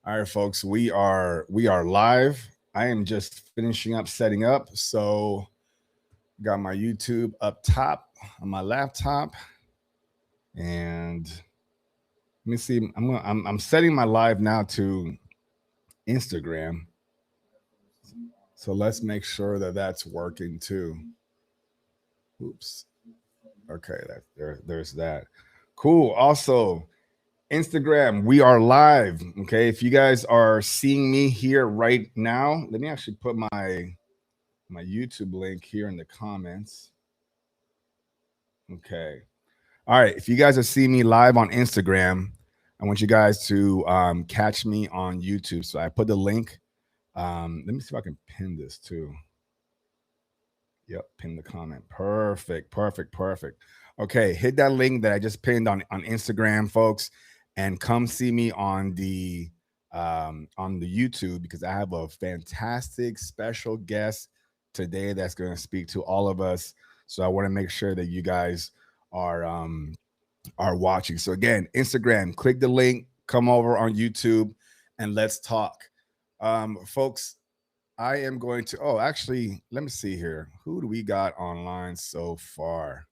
All right, folks, we are live. I am just finishing up setting up. So got my YouTube up top on my laptop, and let me see. I'm setting my live now to Instagram. So let's make sure that that's working too. Oops. Okay, there's that. Cool. Also, Instagram, we are live. Okay, if you guys are seeing me here right now, let me actually put my YouTube link here in the comments. Okay. All right. If you guys are seeing me live on Instagram, I want you guys to catch me on YouTube. So I put the link. Let me see if I can pin this too. Yep, pin the comment. Perfect, perfect, perfect. Okay, hit that link that I just pinned on Instagram, folks, and come see me on the YouTube because I have a fantastic special guest today that's going to speak to all of us. So I want to make sure that you guys are are watching. So again, Instagram, click the link, come over on YouTube, and let's talk, folks. I am going to. Oh, actually, let me see here. Who do we got online so far?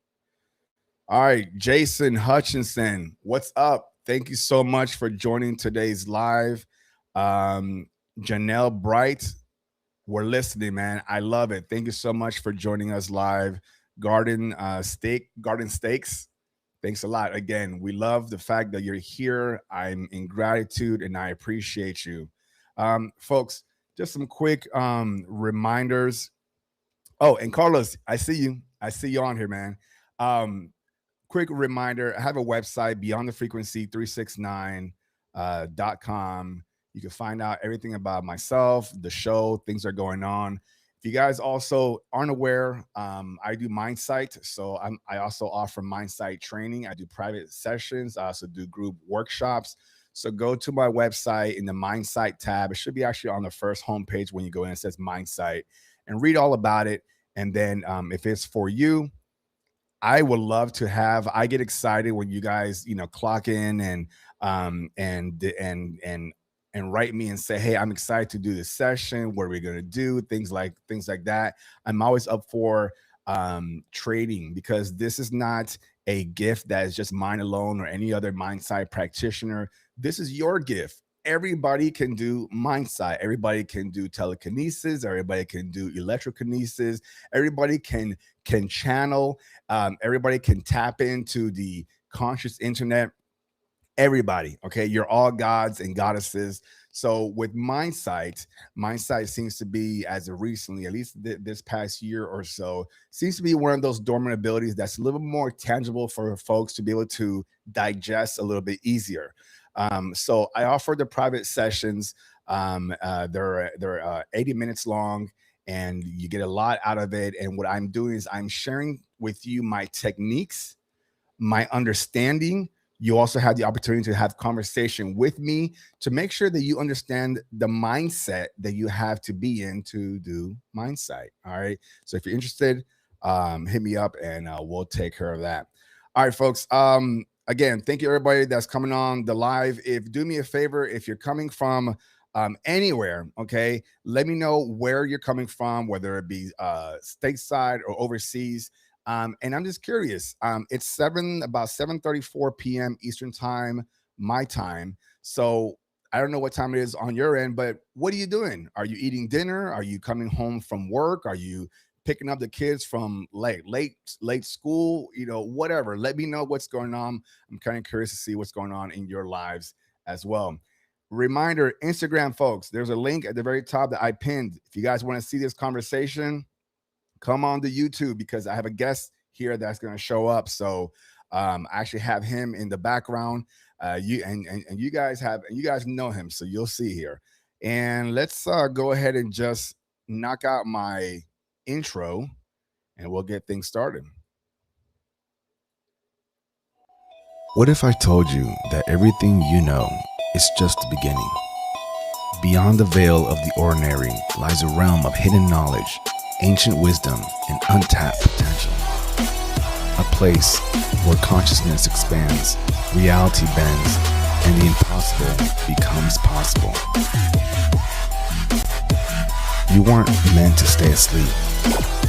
All right, Jason Hutchinson, what's up? Thank you so much for joining today's live. Um, Janelle Bright, we're listening, man. I love it. Thank you so much for joining us live. Garden Steaks. Thanks a lot. Again, we love the fact that you're here. I'm in gratitude and I appreciate you. Folks, just some quick reminders. Oh, and Carlos, I see you. I see you on here, man. Um, Quick reminder, I have a website, beyondthefrequency369.com. You can find out everything about myself, the show, things are going on. If you guys also aren't aware, I do Mindsight. So I also offer Mindsight training. I do private sessions. I also do group workshops. So go to my website in the Mindsight tab. It should be actually on the first homepage when you go in. It says Mindsight, and read all about it. And then if it's for you, I would love to have. I get excited when you guys, clock in and write me and say, "Hey, I'm excited to do this session. What are we going to do?" Things like that. I'm always up for trading because this is not a gift that is just mine alone or any other mindset practitioner. This is your gift. Everybody can do mindsight. Everybody can do telekinesis. Everybody can do electrokinesis. Everybody can channel. Everybody can tap into the conscious internet. Everybody, okay, you're all gods and goddesses. So with mindsight seems to be, as of recently, at least this past year or so, seems to be one of those dormant abilities that's a little more tangible for folks to be able to digest a little bit easier. So I offer the private sessions. They're 80 minutes long, and you get a lot out of it. And what I'm doing is I'm sharing with you my techniques, my understanding. You also have the opportunity to have conversation with me to make sure that you understand the mindset that you have to be in to do mindsight. All right. So if you're interested, hit me up and we'll take care of that. All right, folks. Again, thank you everybody that's coming on the live. If do me a favor, if you're coming from anywhere, okay, let me know where you're coming from, whether it be stateside or overseas. And I'm just curious. It's about 7:34 p.m. Eastern time, my time. So I don't know what time it is on your end, but what are you doing? Are you eating dinner? Are you coming home from work? Are you picking up the kids from late school? Whatever. Let me know what's going on. I'm kind of curious to see what's going on in your lives as well. Reminder, Instagram folks, there's a link at the very top that I pinned. If you guys want to see this conversation, come on to YouTube because I have a guest here that's going to show up. So I actually have him in the background. You guys know him, so you'll see here. And let's go ahead and just knock out my intro, and we'll get things started. What if I told you that everything you know is just the beginning? Beyond the veil of the ordinary lies a realm of hidden knowledge, ancient wisdom, and untapped potential. A place where consciousness expands, reality bends, and the impossible becomes possible. weren't meant to stay asleep.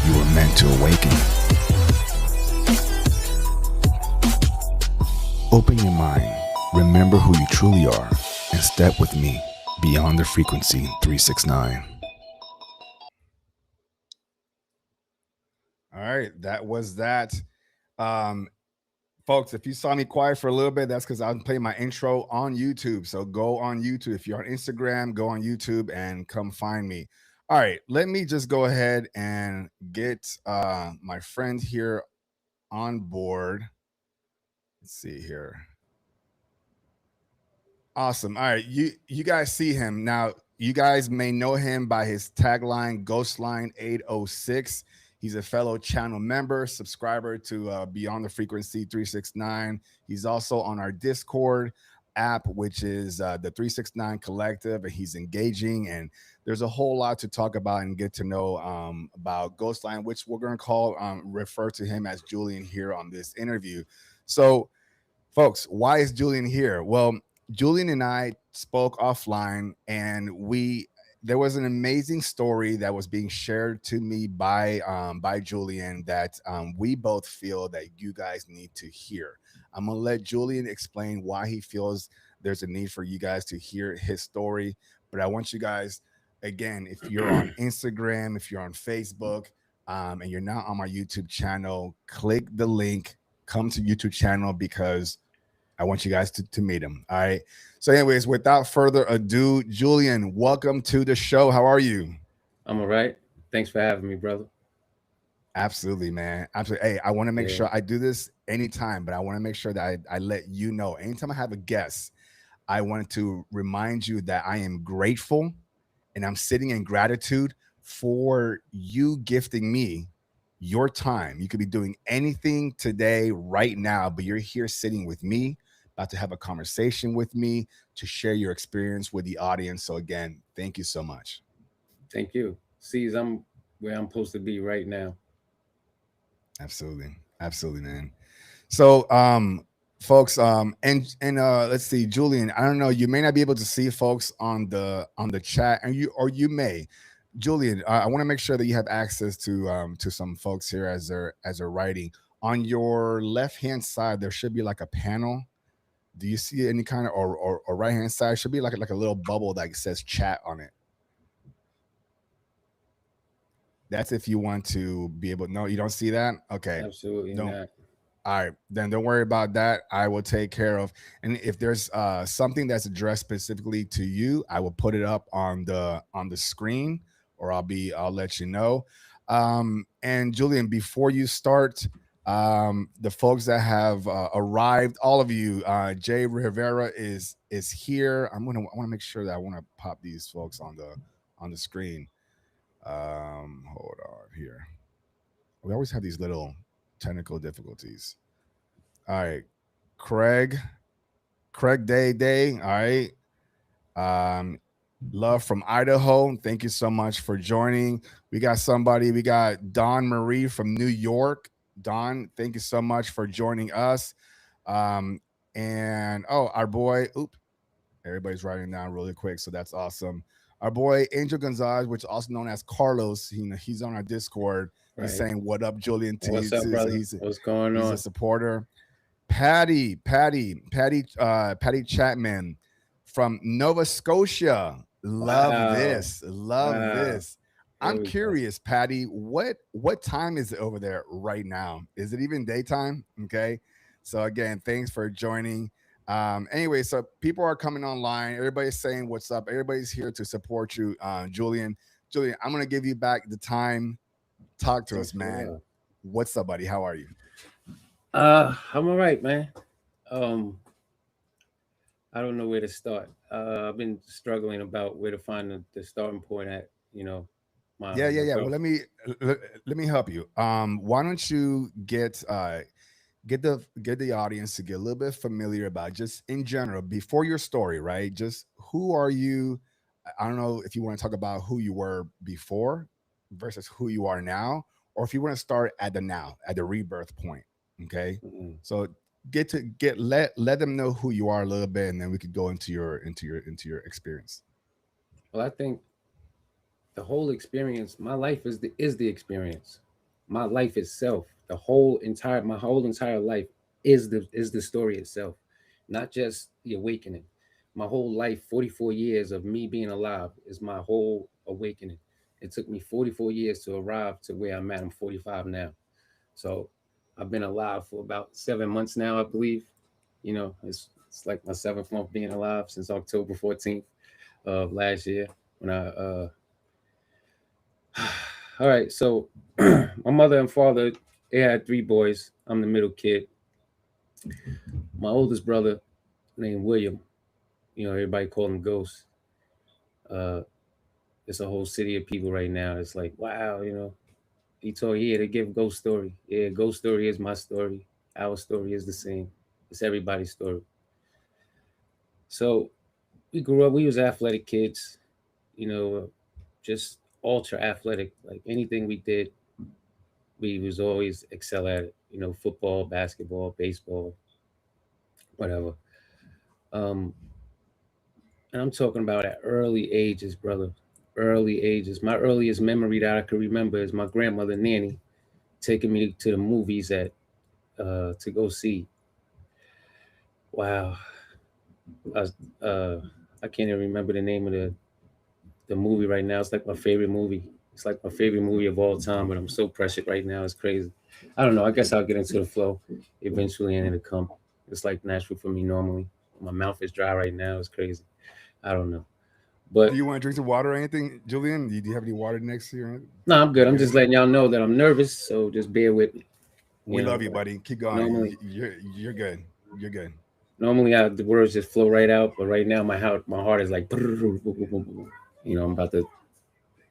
You were meant to awaken. Open your mind, remember who you truly are, and step with me beyond the frequency 369. All right, that was that. Um, Folks, if you saw me quiet for a little bit, that's because I'm playing my intro on YouTube. So go on YouTube. If you're on Instagram, go on YouTube and come find me. All right, let me just go ahead and get my friend here on board. Let's see here. Awesome. All right, you guys see him now. You guys may know him by his tagline Ghostline806. He's a fellow channel member, subscriber to Beyond the Frequency 369. He's also on our Discord app, which is the 369 Collective, and he's engaging. And there's a whole lot to talk about and get to know about Ghostline, which we're going to call refer to him as Julian here on this interview. So folks, why is Julian here? Well, Julian and I spoke offline, and we there was an amazing story that was being shared to me by Julian that we both feel that you guys need to hear. I'm gonna let Julian explain why he feels there's a need for you guys to hear his story. But I want you guys, again, if you're on Instagram, if you're on Facebook, and you're not on my YouTube channel, click the link, come to YouTube channel because I want you guys to meet him. All right. So, anyways, without further ado, Julian, welcome to the show. How are you? I'm all right. Thanks for having me, brother. Absolutely, man. Absolutely. Hey, I want to make Yeah, sure I do this anytime, but I want to make sure that I let you know anytime I have a guest, I wanted to remind you that I am grateful and I'm sitting in gratitude for you gifting me your time. You could be doing anything today, right now, but you're here sitting with me, about to have a conversation with me to share your experience with the audience. So, again, thank you so much. thank you. See, I'm where I'm supposed to be right now. Absolutely. Absolutely, man. So, folks, and let's see, Julian. I don't know. You may not be able to see folks on the chat, and you may. Julian, I want to make sure that you have access to some folks here as they're writing. On your left hand side, there should be like a panel. Do you see any kind of or right hand side should be like a little bubble that says chat on it? That's if you want to be able. No, you don't see that. Okay, Absolutely don't. not. All right, then don't worry about that. I will take care of. And if there's something that's addressed specifically to you, I will put it up on the screen, or I'll let you know. And Julian, before you start, the folks that have arrived, all of you, Jay Rivera is here. I want to make sure that I want to pop these folks on the screen. Hold on here. We always have these little technical difficulties. All right, Craig, Craig Day. All right. Um, Love from Idaho. Thank you so much for joining. We got somebody. We got Dawn Marie from New York. Dawn, thank you so much for joining us. Um, and oh, our boy. Oop, everybody's writing down really quick, so that's awesome. Our boy Angel Gonzalez, which is also known as Carlos, he's on our Discord. He's Right. saying what up, Julian. What's up, So brother? What's going he's a on? supporter. Patty Chapman from Nova Scotia. Love Wow. this. Love Wow. this. There I'm we go. curious, Patty, what time is it over there right now? Is it even daytime? Okay. So again, thanks for joining. Anyway, so people are coming online. Everybody's saying what's up. Everybody's here to support you, Julian. Julian, I'm gonna give you back the time. Talk to us, Thanks for the man. love. What's up, buddy? How are you? I'm all right, man. Um, I don't know where to start. I've been struggling about where to find the starting point at. You know, my Yeah. Well, girl. let, let me help you. Why don't you get the audience to get a little bit familiar about just in general before your story, right? Just who are you? I don't know if you want to talk about who you were before versus who you are now, or if you want to start at the now, at the rebirth point. Okay, Mm-mm. so let them know who you are a little bit, and then we could go into your experience. Well, I think the whole experience, my life is the experience. My life itself, my whole entire life is the story itself, not just the awakening. My whole life, 44 years of me being alive, is my whole awakening. It took me 44 years to arrive to where I'm at. I'm 45 now. So I've been alive for about 7 months now, I believe. It's like my seventh month being alive since October 14th of last year when I all right, so my mother and father, they had three boys. I'm the middle kid. My oldest brother named William, everybody called him Ghost. Uh, it's a whole city of people right now. It's like, wow, he had to give Ghost story. Yeah, Ghost story is my story. Our story is the same. It's everybody's story. So we grew up. We was athletic kids, you know, just ultra athletic. Like anything we did, we was always excel at it. Football, basketball, baseball, whatever. Um, and I'm talking about at early ages, brother. Early ages. My earliest memory that I can remember is my grandmother Nanny taking me to the movies at to go see. Wow, I, was, I can't even remember the name of the movie right now. It's like my favorite movie. It's like my favorite movie of all time, but I'm so pressured right now. It's crazy. I don't know. I guess I'll get into the flow eventually and it'll come. It's like natural for me normally. My mouth is dry right now. It's crazy. I don't know. Do But you want to drink some water or anything, Julian? Do you have any water next to you? no, I'm good. You I'm good? just letting y'all know that I'm nervous, so just bear with me. We love you, Like buddy. Keep going. normally, You're good. You're good. the words just flow right out, but right now my heart is like, I'm about to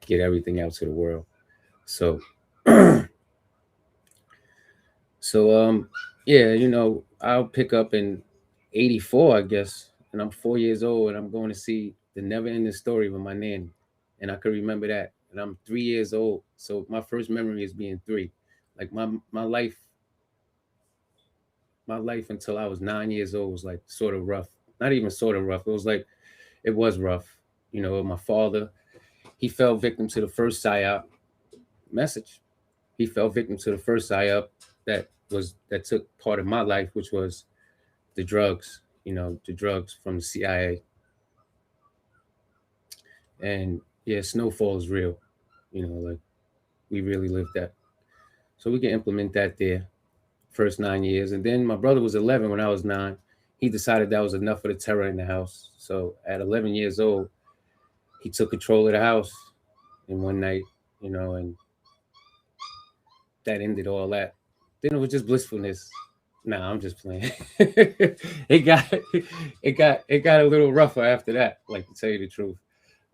get everything out to the world. So, so yeah, I'll pick up in '84, I guess, and I'm 4 years old, and I'm going to see the Never Ending Story with my nanny, and I can remember that, and I'm 3 years old. So my first memory is being three. Like my life until I was 9 years old was like sort of rough. Not even sort of rough. It was rough. My father, he fell victim to the first psyop message. He fell victim to the first psyop that took part of my life, which was the drugs. The drugs from the CIA. And yeah, snowfall is real. Like we really lived that. So we can implement that there. First 9 years, and then my brother was 11 when I was 9. He decided that was enough of the terror in the house. So at 11 years old, he took control of the house in one night, and that ended all that. Then it was just blissfulness. Nah, I'm just playing. it got it got a little rougher after that. Like to tell you the truth,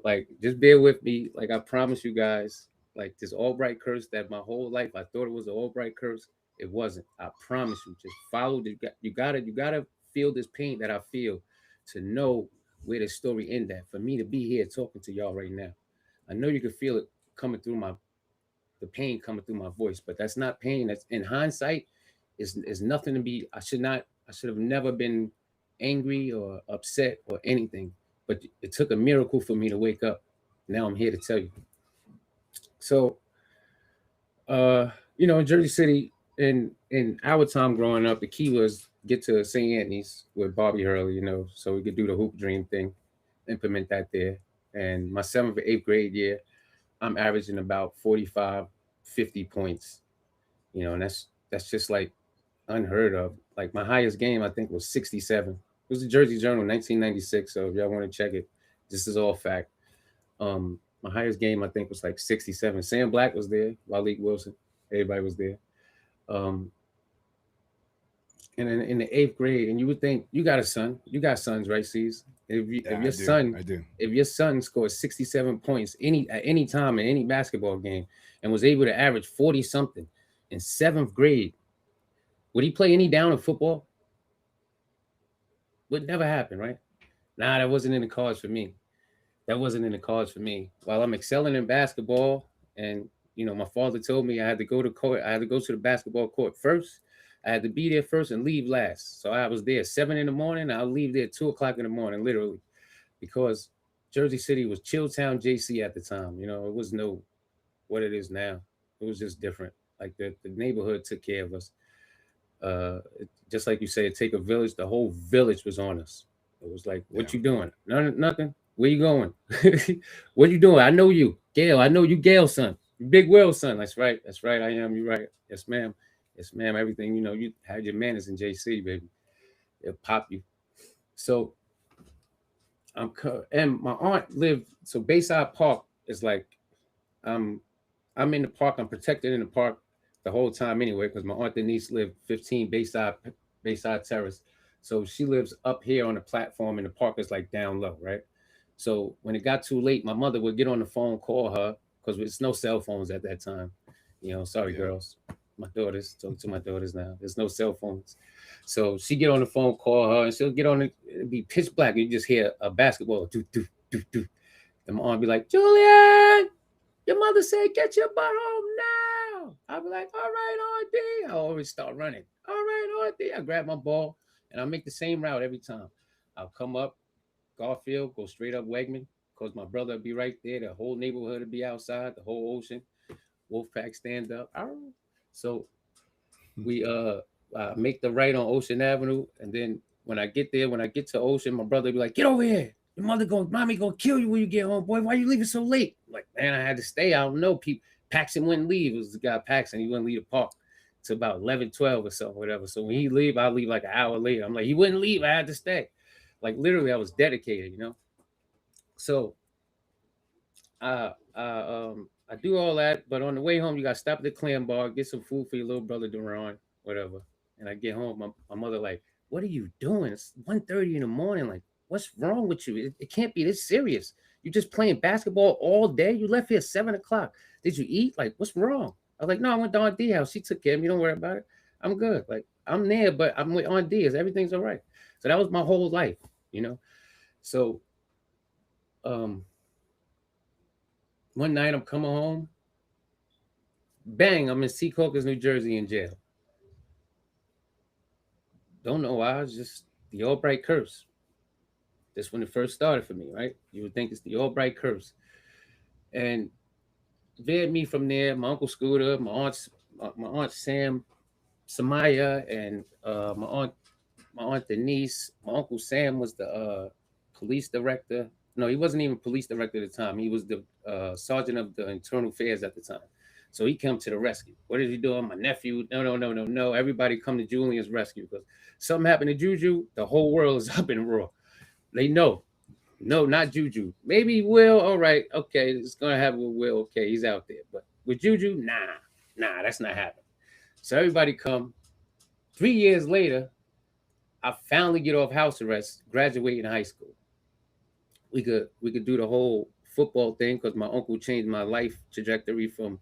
like just bear with me. Like I promise you guys, like this Albright curse that my whole life I thought it was an Albright curse. It wasn't. I promise you. Just follow the. You gotta feel this pain that I feel to know where the story ended at. For me to be here talking to y'all right now, I know you can feel it coming through the pain coming through my voice, but that's not pain. That's in hindsight is nothing to be. I should have never been angry or upset or anything. But it took a miracle for me to wake up. Now I'm here to tell you. So, uh, in Jersey City, in our time growing up, the key was get to St. Anthony's with Bobby Hurley, so we could do the hoop dream thing, implement that there. And my seventh or eighth grade year, I'm averaging about 45, 50 points, and that's just like unheard of. Like my highest game, I think, was 67. It was the Jersey Journal, 1996. So if y'all want to check it, this is all fact. My highest game, I think, was like 67. Sam Black was there, Waleed Wilson, everybody was there. Um, and in the eighth grade, and you would think you got sons, right, C's? If Yeah, your I do. son I do. if your son scores 67 points at any time in any basketball game and was able to average 40 something in seventh grade, would he play any down in football? Would never happen, right? Nah, that wasn't in the cards for me. That wasn't in the cards for me. While I'm excelling in basketball, and my father told me I had to go to court. I had to go to the basketball court first. I had to be there first and leave last. So I was there 7 in the morning. I'll leave there 2 o'clock in the morning, literally, because Jersey City was Chilltown JC at the time. It was no what it is now. It was just different. Like the neighborhood took care of us. Just like you say, it take a village. The whole village was on us. It was like, Yeah. what you doing? Nothing. Where you going? What you doing? I know you, Gail. I know you, Gail, son. You Big Will, son. That's right. That's right. I am. You right. Yes, ma'am. Yes, ma'am. Everything. You had your manners in JC, baby. It'll pop you. So and my aunt lived. So Bayside Park is like, I'm I'm in the park. I'm protected in the park the whole time anyway, because my aunt Denise lived 15 Bayside Terrace. So she lives up here on the platform, and the park is like down low, right? So when it got too late, my mother would get on the phone, call her, because there's no cell phones at that time. Sorry, Yeah. girls. My daughters, talk to my daughters now. There's no cell phones. So she get on the phone, call her, and she'll get on it. It'd be pitch black. You just hear a basketball, do, do, do, do. And my aunt be like, Julian, your mother said, get your butt home now. I'll be like, all right, Auntie. I always start running. All right, Auntie. I grab my ball and I make the same route every time. I'll come up Garfield, go straight up Wegman, because my brother would be right there. The whole neighborhood would be outside, the whole ocean. Wolfpack stand up. So we make the right on Ocean Avenue. And then when I get there, when I get to Ocean, my brother would be like, get over here. Your mommy gonna kill you when you get home, boy. Why you leaving so late? I'm like, man, I had to stay. I don't know. People Paxton wouldn't leave. It was the guy Paxton. He wouldn't leave the park to about 11, 12 or so, whatever. So when he leave, I'll leave like an hour later. I'm like, he wouldn't leave. I had to stay. Like literally, I was dedicated. So I do all that, but on the way home, you got to stop at the clam bar, get some food for your little brother Duran, whatever. And I get home, my mother like, what are you doing? It's 1:30 in the morning. Like, what's wrong with you? It can't be this serious. You just playing basketball all day. You left here at 7 o'clock. Did you eat? Like, what's wrong? I was like, no, I went to Aunt D house. She took care of me. Don't worry about it. I'm good. Like, I'm there, but I'm with Aunt D. Everything's all right. So that was my whole life. So um one night I'm coming home. Bang, I'm in Secaucus, New Jersey in jail. Don't know why. It's just the Albright curse. That's when it first started for me, right? You would think it's the Albright curse. And veered me from there. My uncle Scooter, my aunt Sam, Samaya, and my aunt Denise. My uncle Sam was the police director. No, he wasn't even police director at the time. He was the sergeant of the internal affairs at the time. So he come to the rescue. What is he doing? My nephew? No, no, no, no, no. Everybody come to Julian's rescue because something happened to Juju. The whole world is up in raw. They know. No, not Juju. Maybe Will. All right. Okay. It's going to happen with Will. Okay. He's out there. But with Juju, nah, that's not happening. So everybody come. 3 years later, I finally get off house arrest, graduating high school. We could do the whole football thing because my uncle changed my life trajectory from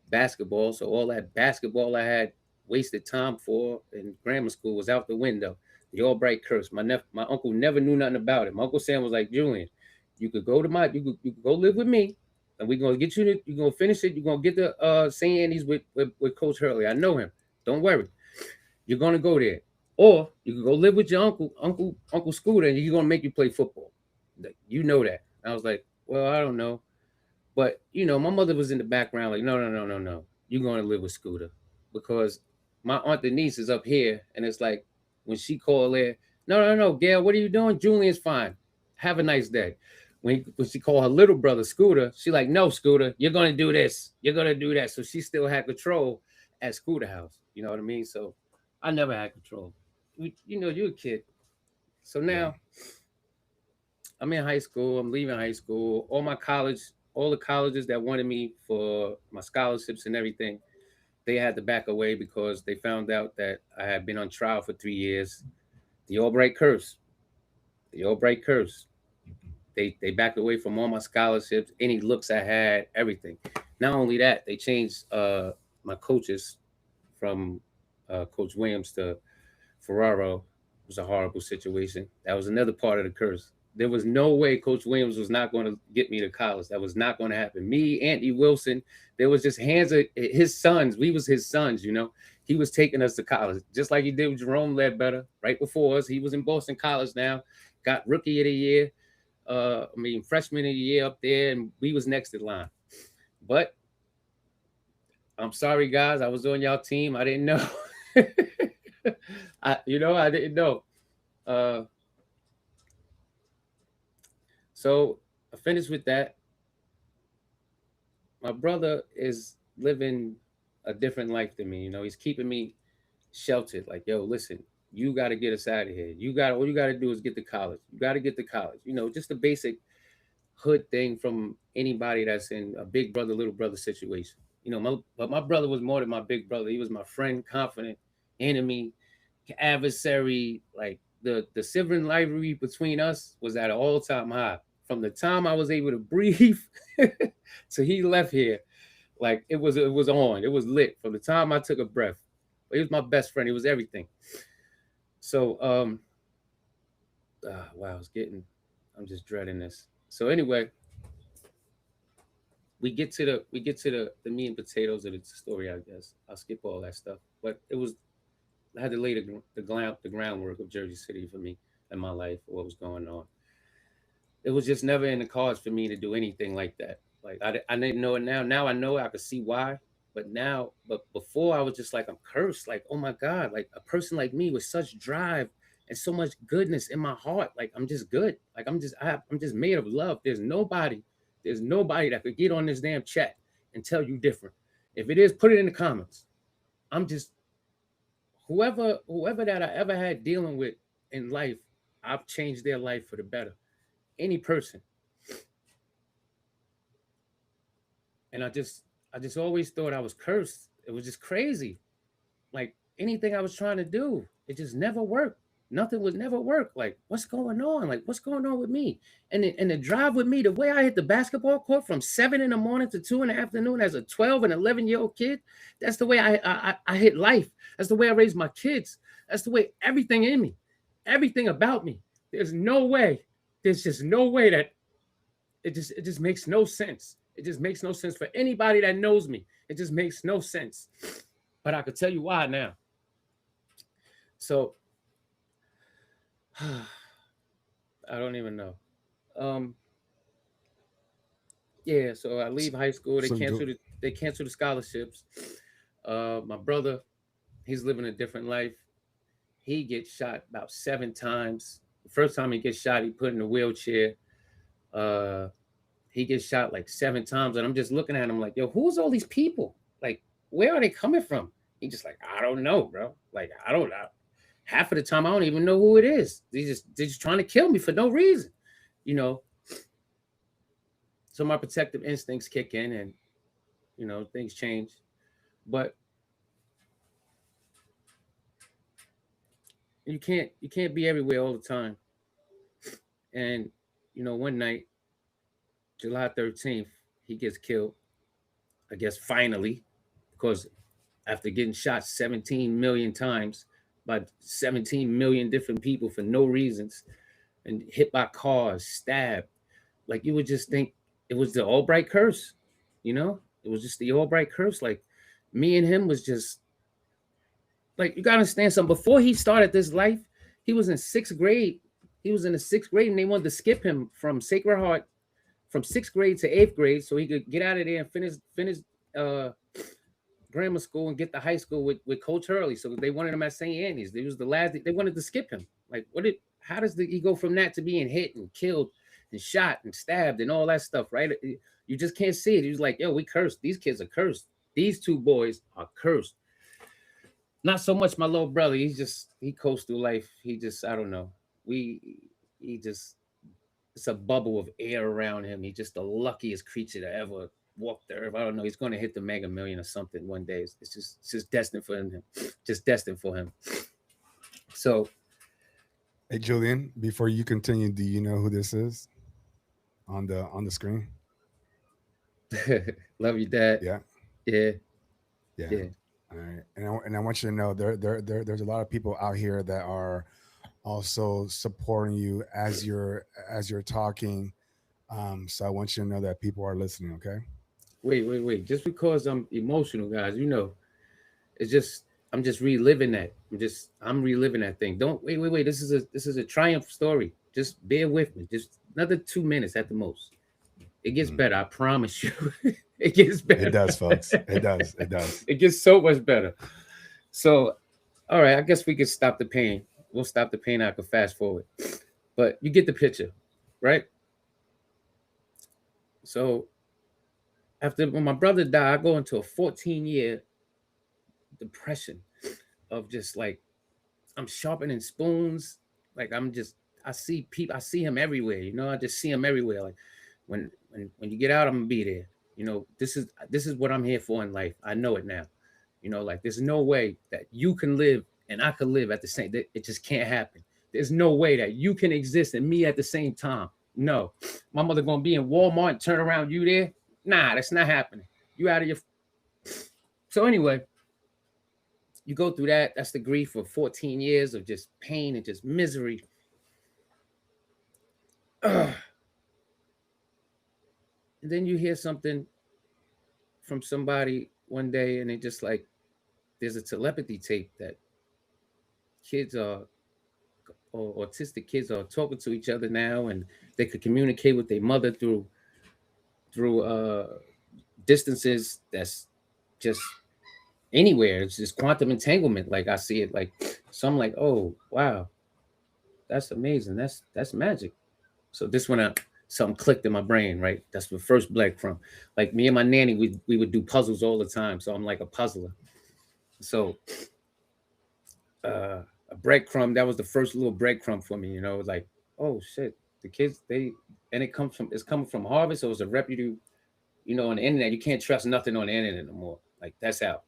basketball. So all that basketball I had wasted time for in grammar school was out the window. The Albright curse. My uncle never knew nothing about it. My uncle Sam was like, Julian, you could go live with me, and we're gonna get you. You're gonna finish it. You're gonna get the St. Andy's with Coach Hurley. I know him. Don't worry. You're gonna go there, or you can go live with your Uncle Scooter, and he's gonna make you play football. You know that. I was like, well, I don't know. But my mother was in the background, like, no, no, no, no, no. You're gonna live with Scooter because my aunt Denise is up here, and it's like when she called there, no, no, no, Gail, what are you doing? Julian's fine. Have a nice day. When she called her little brother Scooter, she like, no, Scooter, you're gonna do this, you're gonna do that. So she still had control at Scooter house. You know what I mean? So I never had control. You're a kid. So Yeah. now I'm in high school. I'm leaving high school. All the colleges that wanted me for my scholarships and everything, they had to back away because they found out that I had been on trial for 3 years. The Albright curse. The Albright curse. They backed away from all my scholarships, any looks I had, everything. Not only that, they changed my coaches from Coach Williams to Ferraro. It was a horrible situation. That was another part of the curse. There was no way Coach Williams was not going to get me to college. That was not going to happen. Me, Andy Wilson, there was just hands of his sons. We was his sons. He was taking us to college, just like he did with Jerome Ledbetter right before us. He was in Boston College now, got Rookie of the Year. Freshman of the year up there, and we was next in line. But I'm sorry, guys. I was on y'all team. I didn't know. I didn't know. Uh, so I finished with that. My brother is living a different life than me. He's keeping me sheltered. Like, yo, listen, you got to get us out of here. All you got to do is get to college. You got to get to college. Just the basic hood thing from anybody that's in a big brother, little brother situation. But my brother was more than my big brother. He was my friend, confident, enemy, adversary. Like the sibling rivalry between us was at an all time high. From the time I was able to breathe to he left here, like it was on. It was lit from the time I took a breath. He was my best friend. He was everything. So wow, I'm just dreading this. So anyway, we get to the meat and potatoes of the story. I guess I'll skip all that stuff. But I had to lay the groundwork of Jersey City for me and my life, what was going on. It was just never in the cards for me to do anything like that. Like I didn't know it now. Now I know, I could see why. But before I was just like, I'm cursed. Like, oh my God, like a person like me with such drive and so much goodness in my heart. Like I'm just good. Like I'm just made of love. There's nobody that could get on this damn chat and tell you different. If it is, put it in the comments. I'm just whoever that I ever had dealing with in life, I've changed their life for the better. Any person. And I just always thought I was cursed. It was just crazy. Like anything I was trying to do, it just never worked. Nothing would never work. Like, what's going on? Like, what's going on with me? And the drive with me, the way I hit the basketball court from 7 in the morning to 2 in the afternoon as a 12 and 11-year-old kid, that's the way I hit life. That's the way I raised my kids. That's the way everything in me, everything about me. There's no way. There's just no way that it just makes no sense. It just makes no sense for anybody that knows me. It just makes no sense. But I could tell you why now. So I don't even know. Um, yeah, so I leave high school. They So cancel the scholarships. My brother, he's living a different life. He gets shot about 7 times. The first time he gets shot, he put in a wheelchair. Uh, he gets shot like 7 times, and I'm just looking at him like, yo, who's all these people? Like, where are they coming from? He just like, I don't know, bro. Like, I don't know. Half of the time, I don't even know who it is. They're just trying to kill me for no reason, you know. So my protective instincts kick in, and things change. But you can't be everywhere all the time. And one night, July 13th, he gets killed. I guess finally, because after getting shot 17 million times by 17 million different people for no reasons, and hit by cars, stabbed, like you would just think it was the Albright curse, you know? It was just the Albright curse. Like me and him was just like, you gotta understand something. Before he started this life, he was in sixth grade. He was in the sixth grade, and they wanted to skip him from Sacred Heart from sixth grade to eighth grade so he could get out of there and finish uh grammar school and get to high school with Coach Hurley. So they wanted him at St. Anthony's. They was the last. They wanted to skip him. Like, how does he go from that to being hit and killed and shot and stabbed and all that stuff, right? You just can't see it. He was like, yo, we cursed. These kids are cursed. These two boys are cursed. Not so much my little brother. He coasts through life. He just, I don't know. He just, it's a bubble of air around him. He's just the luckiest creature to ever walk the earth. I don't know. He's going to hit the mega million or something one day. It's just destined for him. Just destined for him. So, hey Julian, before you continue, do you know who this is on the screen? love you, Dad. Yeah, Yeah, yeah. yeah. All right, and I want you to know there's a lot of people out here that are also supporting you as you're talking. So I want you to know that people are listening. Okay. Wait. Just because I'm emotional, guys, it's just I'm just reliving that. I'm reliving that thing. Don't wait. This is a triumph story. Just bear with me. Just another 2 minutes at the most. It gets better. I promise you. It gets It better. does, folks. It does. It does. It gets so much better. So, all right, I guess we could stop the pain. We'll stop the pain. I could fast forward, but you get the picture, right? So after when my brother died, I go into a 14-year depression of just like I'm sharpening spoons. Like I see people, I see him everywhere. I just see him everywhere. Like when you get out, I'm gonna be there. This is what I'm here for in life. I know it now. Like there's no way that you can live and I could live at the same. It just can't happen. There's no way that you can exist and me at the same time. No, my mother gonna be in Walmart and turn around you there. Nah, that's not happening. You out of your. So anyway, you go through that. That's the grief of 14 years of just pain and just misery. Ugh. And then you hear something from somebody one day, and they just like, there's a telepathy tape that kids are, or autistic kids are talking to each other now, and they could communicate with their mother through distances that's just anywhere. It's just quantum entanglement. Like I see it, like so I'm like, oh wow, that's amazing. That's magic. So this one something clicked in my brain, right? That's the first black from. Like me and my nanny, we would do puzzles all the time. So I'm like a puzzler. So a breadcrumb, that was the first little breadcrumb for me, like, oh shit, the kids, and it's coming from Harvard, so it's a reputable, on the internet. You can't trust nothing on the internet no more. Like that's out.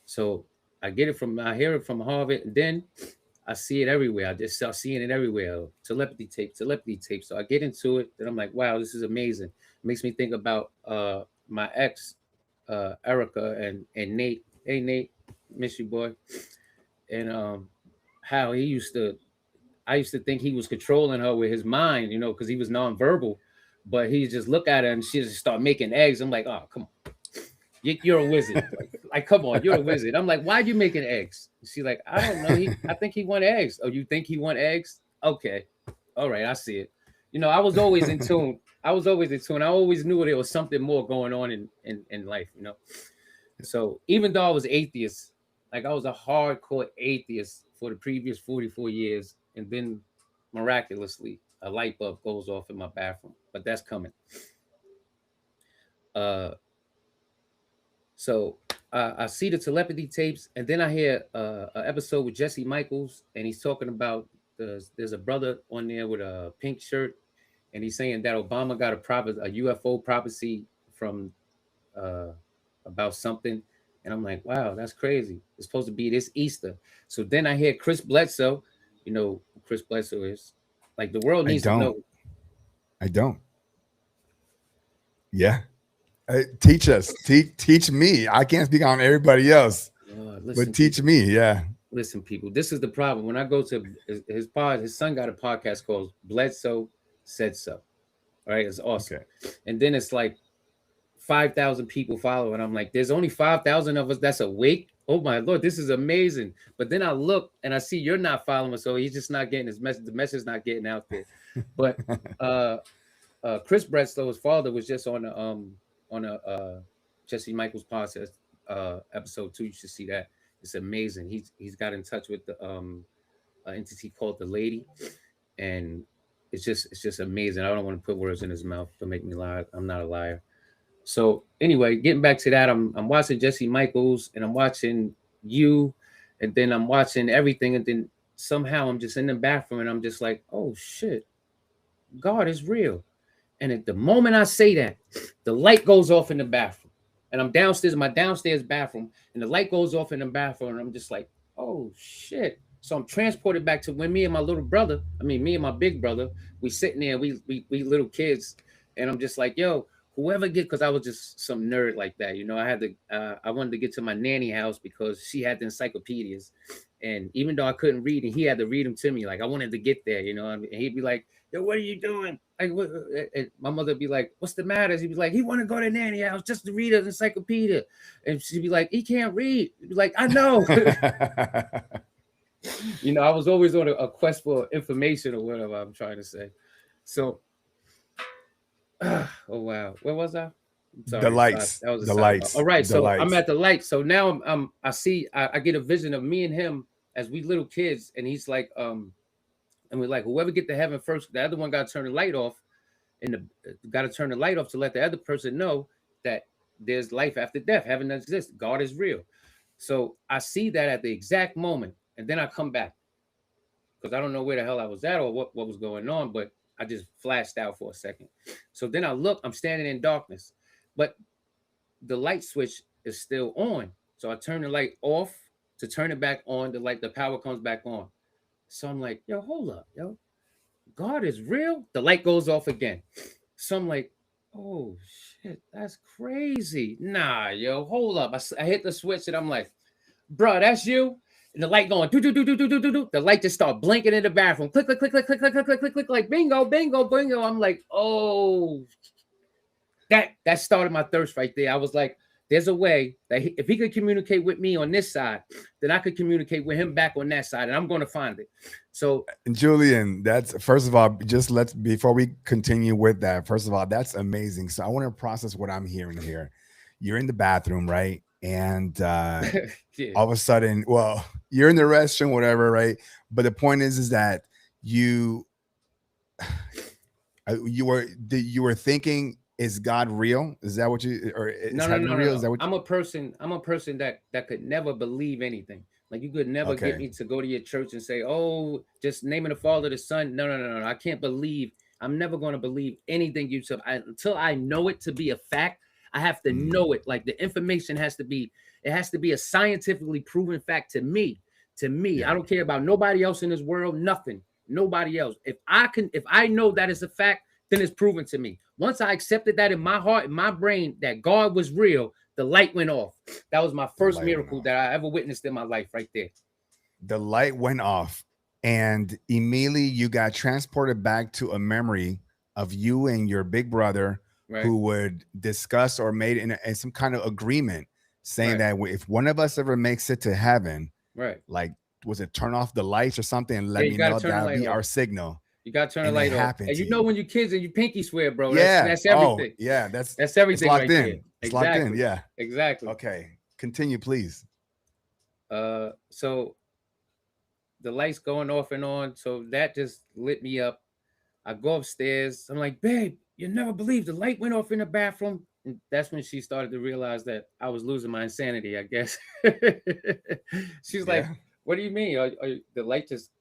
So I hear it from Harvard, and then I see it everywhere. I just start seeing it everywhere. Telepathy tape. So I get into it, and I'm like, wow, this is amazing. It makes me think about my ex, Erica and Nate. Hey Nate, miss you, boy. And how I used to think he was controlling her with his mind, because he was nonverbal, but he just look at her and she just start making eggs. I'm like, oh, come on. You're a wizard. Like, come on, you're a wizard. I'm like, why'd you making eggs? She like, I don't know. I think he want eggs. Oh, you think he want eggs? Okay. All right, I see it. I was always in tune. I always knew there was something more going on in life, So even though I was atheist, like I was a hardcore atheist for the previous 44 years, and then miraculously a light bulb goes off in my bathroom. But that's coming. Uh So I see the telepathy tapes, and then I hear an episode with Jesse Michaels, and he's talking about there's a brother on there with a pink shirt, and he's saying that Obama got a UFO prophecy from uh, about something, and I'm like, wow, that's crazy. It's supposed to be this Easter. So then I hear Chris Bledsoe. You know who Chris Bledsoe is? Like the world I needs to don't. know. I don't. Yeah. Teach us. Teach me. I can't speak on everybody else, but teach me. Yeah. Listen, people. This is the problem. When I go to his son got a podcast called Bledsoe Said So. All right, it's awesome. Okay. And then it's like 5,000 people follow, and I'm like, there's only 5,000 of us that's awake. Oh my Lord, this is amazing. But then I look and I see you're not following, so he's just not getting his message. The message is not getting out there. But Chris Bledsoe's father was just on a Jesse Michaels podcast episode 2. You should see that. It's amazing. He's got in touch with the entity called the Lady, and it's just amazing. I don't want to put words in his mouth to make me lie. I'm not a liar. So anyway, getting back to that, I'm watching Jesse Michaels, and I'm watching you, and then I'm watching everything, and then somehow I'm just in the bathroom, and I'm just like, oh shit, God is real. And at the moment I say that, the light goes off in the bathroom, and I'm downstairs, my downstairs bathroom, and the light goes off in the bathroom, and I'm just like, oh shit. So I'm transported back to when me and my my big brother, we sitting there, we little kids, and I'm just like, yo, whoever because I was just some nerd like that, I had to, I wanted to get to my nanny house because she had the encyclopedias, and even though I couldn't read, and he had to read them to me, like I wanted to get there, and he'd be like, yo, what are you doing? Like, what? And my mother would be like, what's the matter? He'd be like, he want to go to nanny house just to read an encyclopedia, and she'd be like, he can't read. He'd be like, I know. I was always on a quest for information or whatever I'm trying to say. So Oh wow, where was I? I'm The sorry. lights, That was a the sidebar. All lights, right, the so I'm lights. at the light. So now I see I get a vision of me and him as we little kids, and he's like and we're like, whoever get to heaven first, the other one got to turn the light off, and the got to turn the light off to let the other person know that there's life after death. Heaven doesn't exist. God is real. So I see that at the exact moment, and then I come back because I don't know where the hell I was at or what was going on, but I just flashed out for a second. So then I look, I'm standing in darkness, but the light switch is still on. So I turn the light off to turn it back on. The power comes back on. So I'm like, yo, hold up, yo, God is real. The light goes off again. So I'm like, oh shit, that's crazy. Nah, yo, hold up. I hit the switch and I'm like, bro, that's you. And the light going do do do do do do do do. The light just start blinking in the bathroom. Click click click click click click click click click click like bingo bingo bingo. I'm like, oh, that started my thirst right there. I was like, there's a way that if he could communicate with me on this side, then I could communicate with him back on that side, and I'm going to find it. So, Julian, that's first of all, just let's before we continue with that, first of all, that's amazing. So I want to process what I'm hearing here. You're in the bathroom, right? And yeah, all of a sudden, well, you're in the restroom, whatever, right? But the point is that you you were thinking, is God real? Is that what you, or is no, no, heaven no, no, real? Is no. that what I'm a person. I'm a person that could never believe anything. Like you could never get okay. me to go to your church and say, "Oh, just naming the Father, the Son." No, no, no, no. I can't believe. I'm never going to believe anything you said until I know it to be a fact. I have to know Mm, it. Like the information has to be. It has to be a scientifically proven fact to me. To me, I yeah. don't care about nobody else in this world. Nothing. Nobody else. If I know that is a fact, then it's proven to me. Once I accepted that in my heart, in my brain, that God was real, the light went off. That was my The first light went miracle off. that I ever witnessed in my life, right there. The light went off, and immediately you got transported back to a memory of you and your big brother Right, who would discuss or made in some kind of agreement saying right, that if one of us ever makes it to heaven, right. like, was it turn off the lights or something and Yeah, let you me gotta know turn the that'll light be off. our signal? You gotta turn the And it light off. happened And to you know you. when you kids and you pinky swear, bro. Yeah. That's Oh, everything. yeah. That's It's everything locked right there. in. It's locked in. Exactly. Yeah. Exactly. Okay. Continue, please. So the lights going off and on. So that just lit me up. I go upstairs. I'm like, babe, you never believe the light went off in the bathroom. And that's when she started to realize that I was losing my insanity, I guess. She's like, Yeah. what do you mean? The light just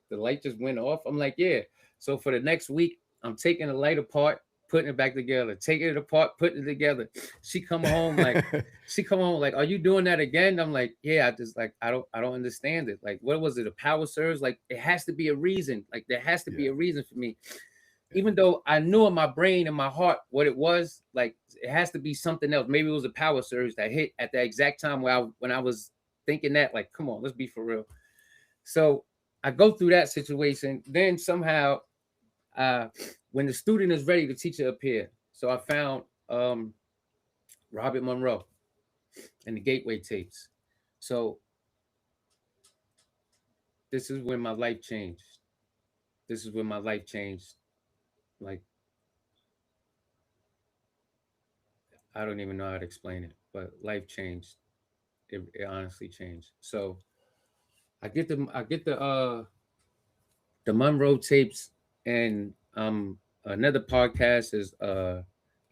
went off? I'm like, yeah. So for the next week, I'm taking the light apart, putting it back together, taking it apart, putting it together. She come home like, are you doing that again? I'm like, yeah, I just like I don't understand it. Like, what was it? A power surge? Like, it has to be a reason. Like, there has to be Yeah. a reason for me. Yeah. Even though I knew in my brain and my heart what it was, like it has to be something else. Maybe it was a power surge that hit at the exact time when I was thinking that, like, come on, let's be for real. So I go through that situation. Then somehow, uh, when the student is ready, the teacher appeared. So I found Robert Monroe and the Gateway tapes. So this is when my life changed. This is when my life changed. Like, I don't even know how to explain it, but life changed. It honestly changed. So I get the Monroe tapes, and another podcast is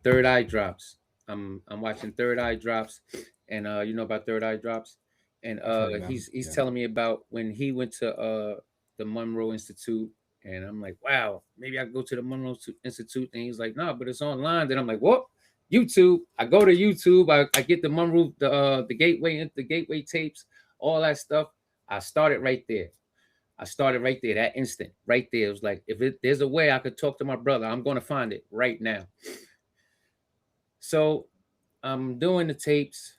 Third Eye Drops. I'm watching Third Eye Drops, and you know about Third Eye Drops, and I've heard of them. he's Yeah. telling me about when he went to the Monroe Institute, and I'm like, wow, maybe I could go to the Monroe Institute, and he's like, no, but it's online. Then I'm like, what? YouTube. I go to YouTube. I get the Monroe the Gateway tapes, all that stuff. I started right there. I started right there, that instant, right there. It was like, there's a way I could talk to my brother, I'm going to find it right now. So I'm doing the tapes.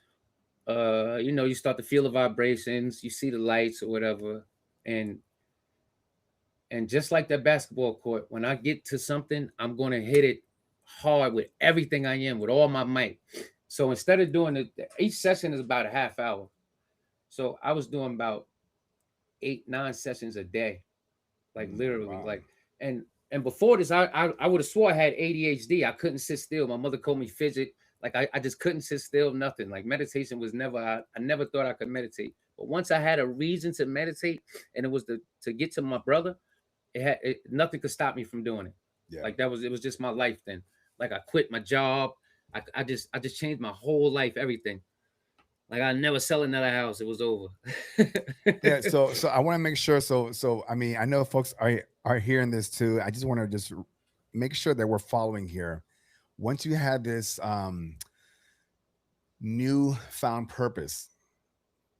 You start to feel the vibrations, you see the lights or whatever, and just like that basketball court, when I get to something, I'm going to hit it hard with everything I am, with all my might. So instead of doing each session is about a half hour. So I was doing about 8, 9 sessions a day, like Mm, literally, wow. like, and And before this, I would have swore I had ADHD. I couldn't sit still. My mother called me fidget. Like I just couldn't sit still. Nothing. Like meditation was never. I never thought I could meditate. But once I had a reason to meditate, and it was to get to my brother, nothing could stop me from doing it. Yeah. Like it was just my life then. Like I quit my job. I just changed my whole life, everything. Like I never sell another house. It was over. Yeah. So I want to make sure. So I mean, I know folks are hearing this too. I just want to just make sure that we're following here. Once you had this new found purpose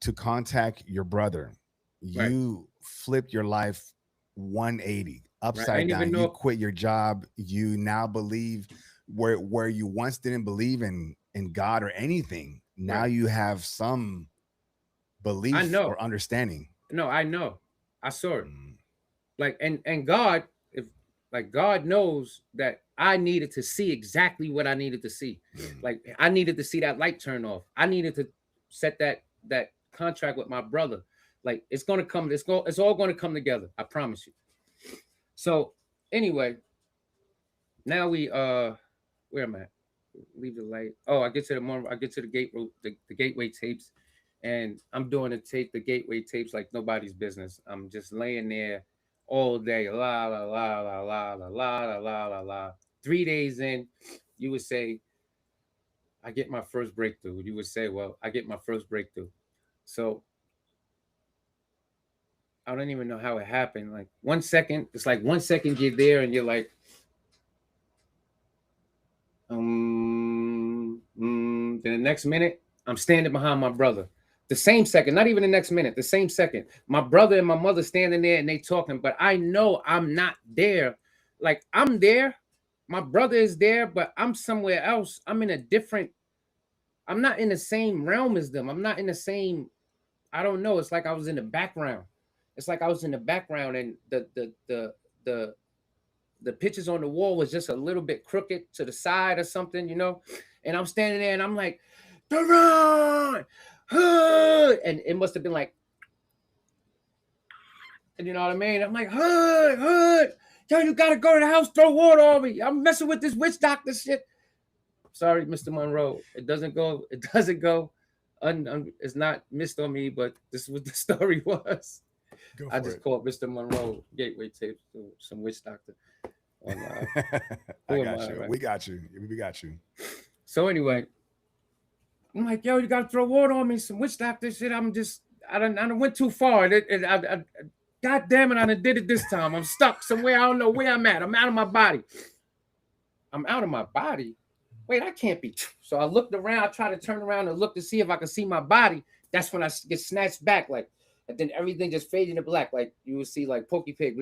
to contact your brother, Right. you flipped your life 180 Right. I upside didn't even down. You know. quit your job. You now believe where you once didn't believe in God or anything. Now Right. you have some I belief know. or understanding. No, I know. I saw it. Mm, Like and God, if like God knows that I needed to see exactly what I needed to see. mm. Like I needed to see that light turn off. I needed to set that contract with my brother. Like it's gonna come. It's all gonna come together. I promise you. So anyway, now we where am I? Leave the light. Oh, I get to the gate route, the gateway tapes, and I'm doing the gateway tapes like nobody's business. I'm just laying there all day, la la la la la la la la la la la. 3 days in, you would say, I get my first breakthrough. You would say, well, I get my first breakthrough. So I don't even know how it happened. Like 1 second, it's like 1 second you're there and you're like, then the next minute, I'm standing behind my brother. The same second, not even the next minute, the same second. My brother and my mother standing there and they talking, but I know I'm not there. Like I'm there. My brother is there, but I'm somewhere else. I'm not in the same realm as them. I'm not in the same, I don't know. It's like I was in the background. It's like I was in the background and the the pictures on the wall was just a little bit crooked to the side or something, you know. And I'm standing there and I'm like, Duran, Hood, and it must have been like, and you know what I mean? I'm like, Hood, Hood, yo, you gotta go to the house, throw water on me. I'm messing with this witch doctor shit. Sorry, Mr. Monroe. It doesn't go. It doesn't go. It's not missed on me, but this is what the story was. Go I for just it. called Mr. Monroe gateway tapes to some witch doctor on I who am got I, you. right? We got you. We got you. So anyway, I'm like, yo, you gotta throw water on me, some witch doctor shit. I done went too far. God damn it, I done did it this time. I'm stuck somewhere. I don't know where I'm at. I'm out of my body. I'm out of my body. Wait, I can't be. So I looked around. I tried to turn around and look to see if I could see my body. That's when I get snatched back, like, and then everything just faded into black. Like you would see, like Pokey Pig.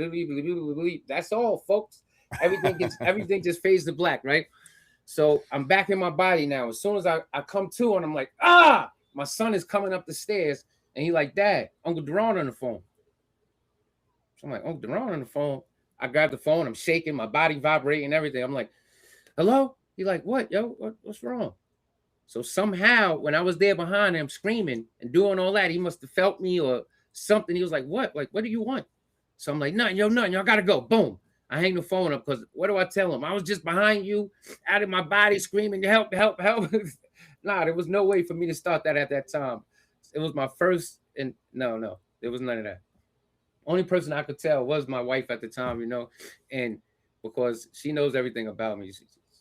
That's all, folks. Everything just fades to black, right? So I'm back in my body now. As soon as I come to and I'm like, my son is coming up the stairs and he like, Dad, Uncle Deron on the phone. So I'm like, Uncle Deron on the phone. I grab the phone, I'm shaking, my body vibrating, everything. I'm like, hello? He like, what, yo? What's wrong? So somehow when I was there behind him screaming and doing all that, he must have felt me or something. He was like, what? Like, what do you want? So I'm like, nothing, yo, nothing. Y'all gotta go. Boom. I hang the phone up because what do I tell him? I was just behind you, out of my body, screaming, help, help, help. Nah, there was no way for me to start that at that time. It was my first, and no, there was none of that. Only person I could tell was my wife at the time, you know, and because she knows everything about me.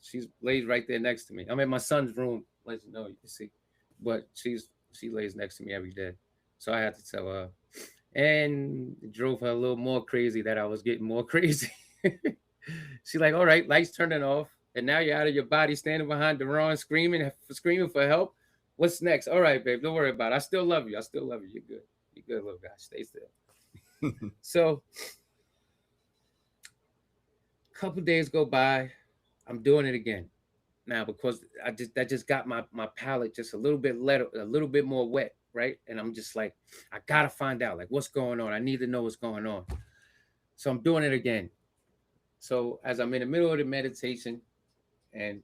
She's lays right there next to me. I'm in my son's room, let you know, you can see, but she lays next to me every day, so I had to tell her, and it drove her a little more crazy that I was getting more crazy. She like, all right, lights turning off, and now you're out of your body, standing behind Deron, screaming for help. What's next? All right, babe, don't worry about it. I still love you. I still love you. You're good. You're good, little guy. Stay still. So, a couple days go by. I'm doing it again now because that just got my palate just a little bit more wet, right? And I'm just like, I gotta find out like what's going on. I need to know what's going on. So I'm doing it again. So as I'm in the middle of the meditation, and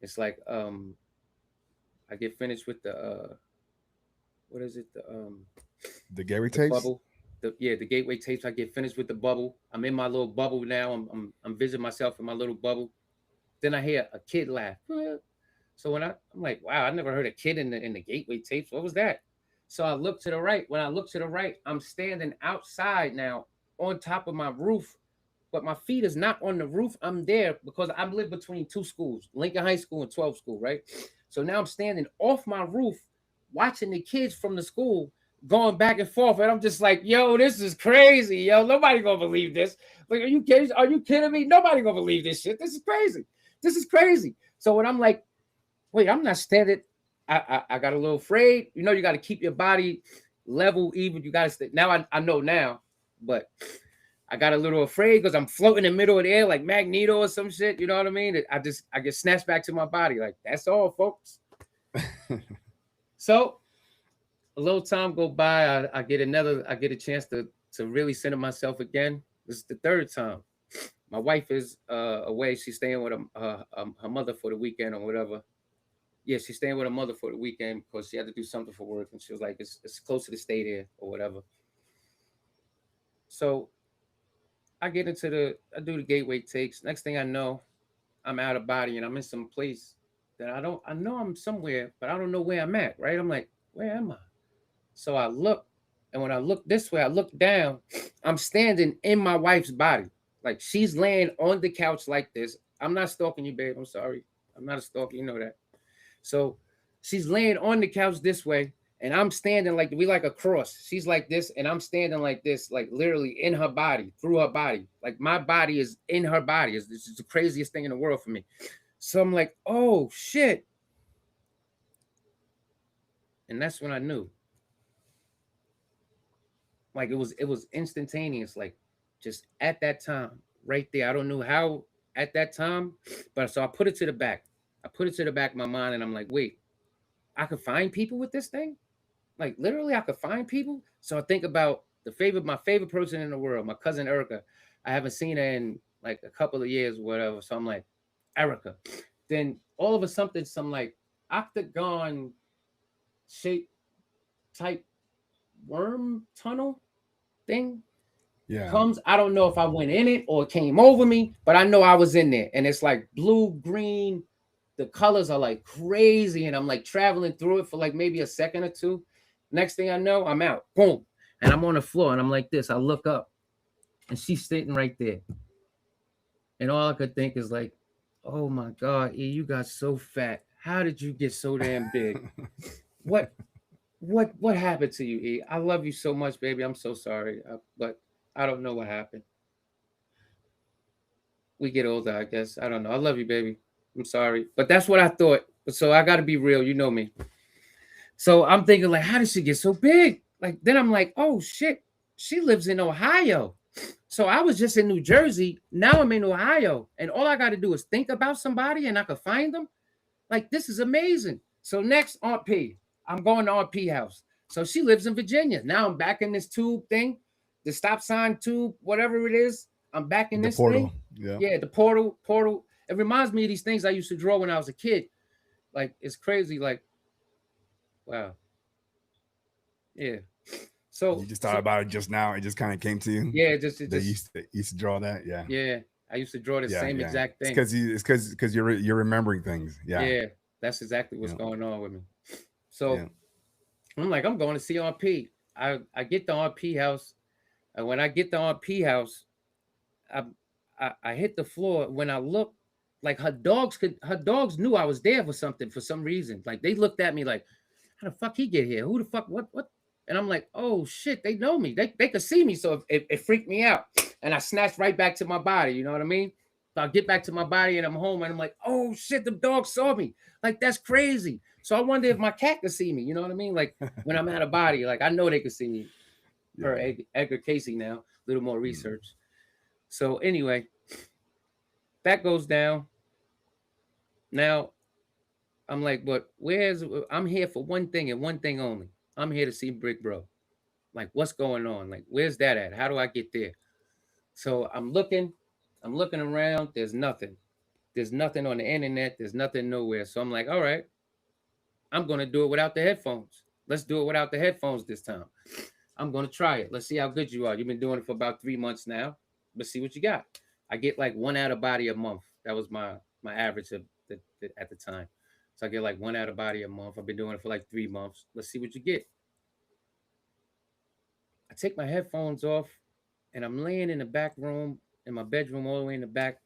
it's like I get finished with the what is it, The Gary the tapes. bubble, the gateway tapes. I get finished with the bubble. I'm in my little bubble now. I'm visiting myself in my little bubble. Then I hear a kid laugh. So I'm like, wow, I never heard a kid in the gateway tapes. What was that? So I look to the right. When I look to the right, I'm standing outside now on top of my roof, but my feet is not on the roof. I'm there because I live between two schools, Lincoln High School and 12 School, right? So now I'm standing off my roof, watching the kids from the school going back and forth, and I'm just like, yo, this is crazy, yo. Nobody gonna believe this. Like, are you kidding? Are you kidding me? Nobody gonna believe this shit. This is crazy. This is crazy. So when I'm like, wait, I'm not standing. I got a little afraid. You know, you got to keep your body level, even. You got to stay. Now I know now, but I got a little afraid because I'm floating in the middle of the air like Magneto or some shit. You know what I mean? I get snatched back to my body. Like, that's all, folks. So a little time go by. I get a chance to really center myself again. This is the third time. My wife is away. She's staying with her mother for the weekend or whatever. Yeah, she's staying with her mother for the weekend because she had to do something for work, and she was like, "It's closer to stay there or whatever." So I do the gateway takes. Next thing I know, I'm out of body and I'm in some place that I know I'm somewhere, but I don't know where I'm at. Right? I'm like, where am I? So I look, and when I look this way, I look down. I'm standing in my wife's body, like she's laying on the couch like this. I'm not stalking you, babe. I'm sorry. I'm not a stalker. You know that. So she's laying on the couch this way, and I'm standing like a cross. She's like this, and I'm standing like this, like literally in her body, through her body. Like my body is in her body. This is the craziest thing in the world for me. So I'm like, oh shit. And that's when I knew. Like it was instantaneous, like just at that time, right there. I don't know how at that time, but so I put it to the back. I put it to the back of my mind, and I'm like, wait, I could find people with this thing? Like literally I could find people. So I think about my favorite person in the world, my cousin Erica. I haven't seen her in like a couple of years, whatever. So I'm like, Erica. Then all of a sudden, some like octagon shaped type worm tunnel thing comes. I don't know if I went in it or it came over me, but I know I was in there. And it's like blue, green. The colors are like crazy, and I'm like traveling through it for like maybe a second or two. Next thing I know, I'm out. Boom. And I'm on the floor, and I'm like this. I look up, and she's sitting right there. And all I could think is like, oh my God, E, you got so fat. How did you get so damn big? What what happened to you, E? I love you so much, baby. I'm so sorry. But I don't know what happened. We get older, I guess. I don't know. I love you, baby. I'm sorry. But that's what I thought. So I got to be real. You know me. So I'm thinking, like, how did she get so big? Like, then I'm like, oh shit, she lives in Ohio. So I was just in New Jersey. Now I'm in Ohio. And all I got to do is think about somebody and I could find them. Like, this is amazing. So next, Aunt P. I'm going to Aunt P house. So she lives in Virginia. Now I'm back in this tube thing, the stop sign tube, whatever it is. I'm back in this portal. thing. Yeah, the portal. It reminds me of these things I used to draw when I was a kid. Like, it's crazy. Like, wow. Yeah. So you just thought about it just now. It just kind of came to you. Yeah, it just used to draw that. Yeah. Yeah. I used to draw the same exact thing. It's because you're remembering things. Yeah. Yeah. That's exactly what's going on with me. So I'm like, I'm going to see Aunt P. I get to Aunt P house. And when I get to Aunt P house, I hit the floor. When I look, like her dogs knew I was there for some reason. Like they looked at me like, how the fuck he get here? Who the fuck, what? And I'm like, oh shit, they know me. They could see me. So it freaked me out. And I snatched right back to my body. You know what I mean? So I get back to my body and I'm home and I'm like, oh shit, the dog saw me. Like, that's crazy. So I wonder if my cat could see me. You know what I mean? Like when I'm out of body, like I know they could see me. Per Edgar Casey now, a little more research. So anyway, that goes down. Now I'm like, but I'm here for one thing and one thing only. I'm here to see Brick Bro. Like, what's going on? Like, where's that at? How do I get there? So I'm looking around. There's nothing. There's nothing on the internet. There's nothing nowhere. So I'm like, all right, I'm going to do it without the headphones. Let's do it without the headphones this time. I'm gonna try it. Let's see how good you are. You've been doing it for about 3 months now. Let's see what you got. I get like one out of body a month. That was my average at the time. So I get like one out of body a month. I've been doing it for like 3 months. Let's see what you get. I take my headphones off and I'm laying in the back room in my bedroom all the way in the back.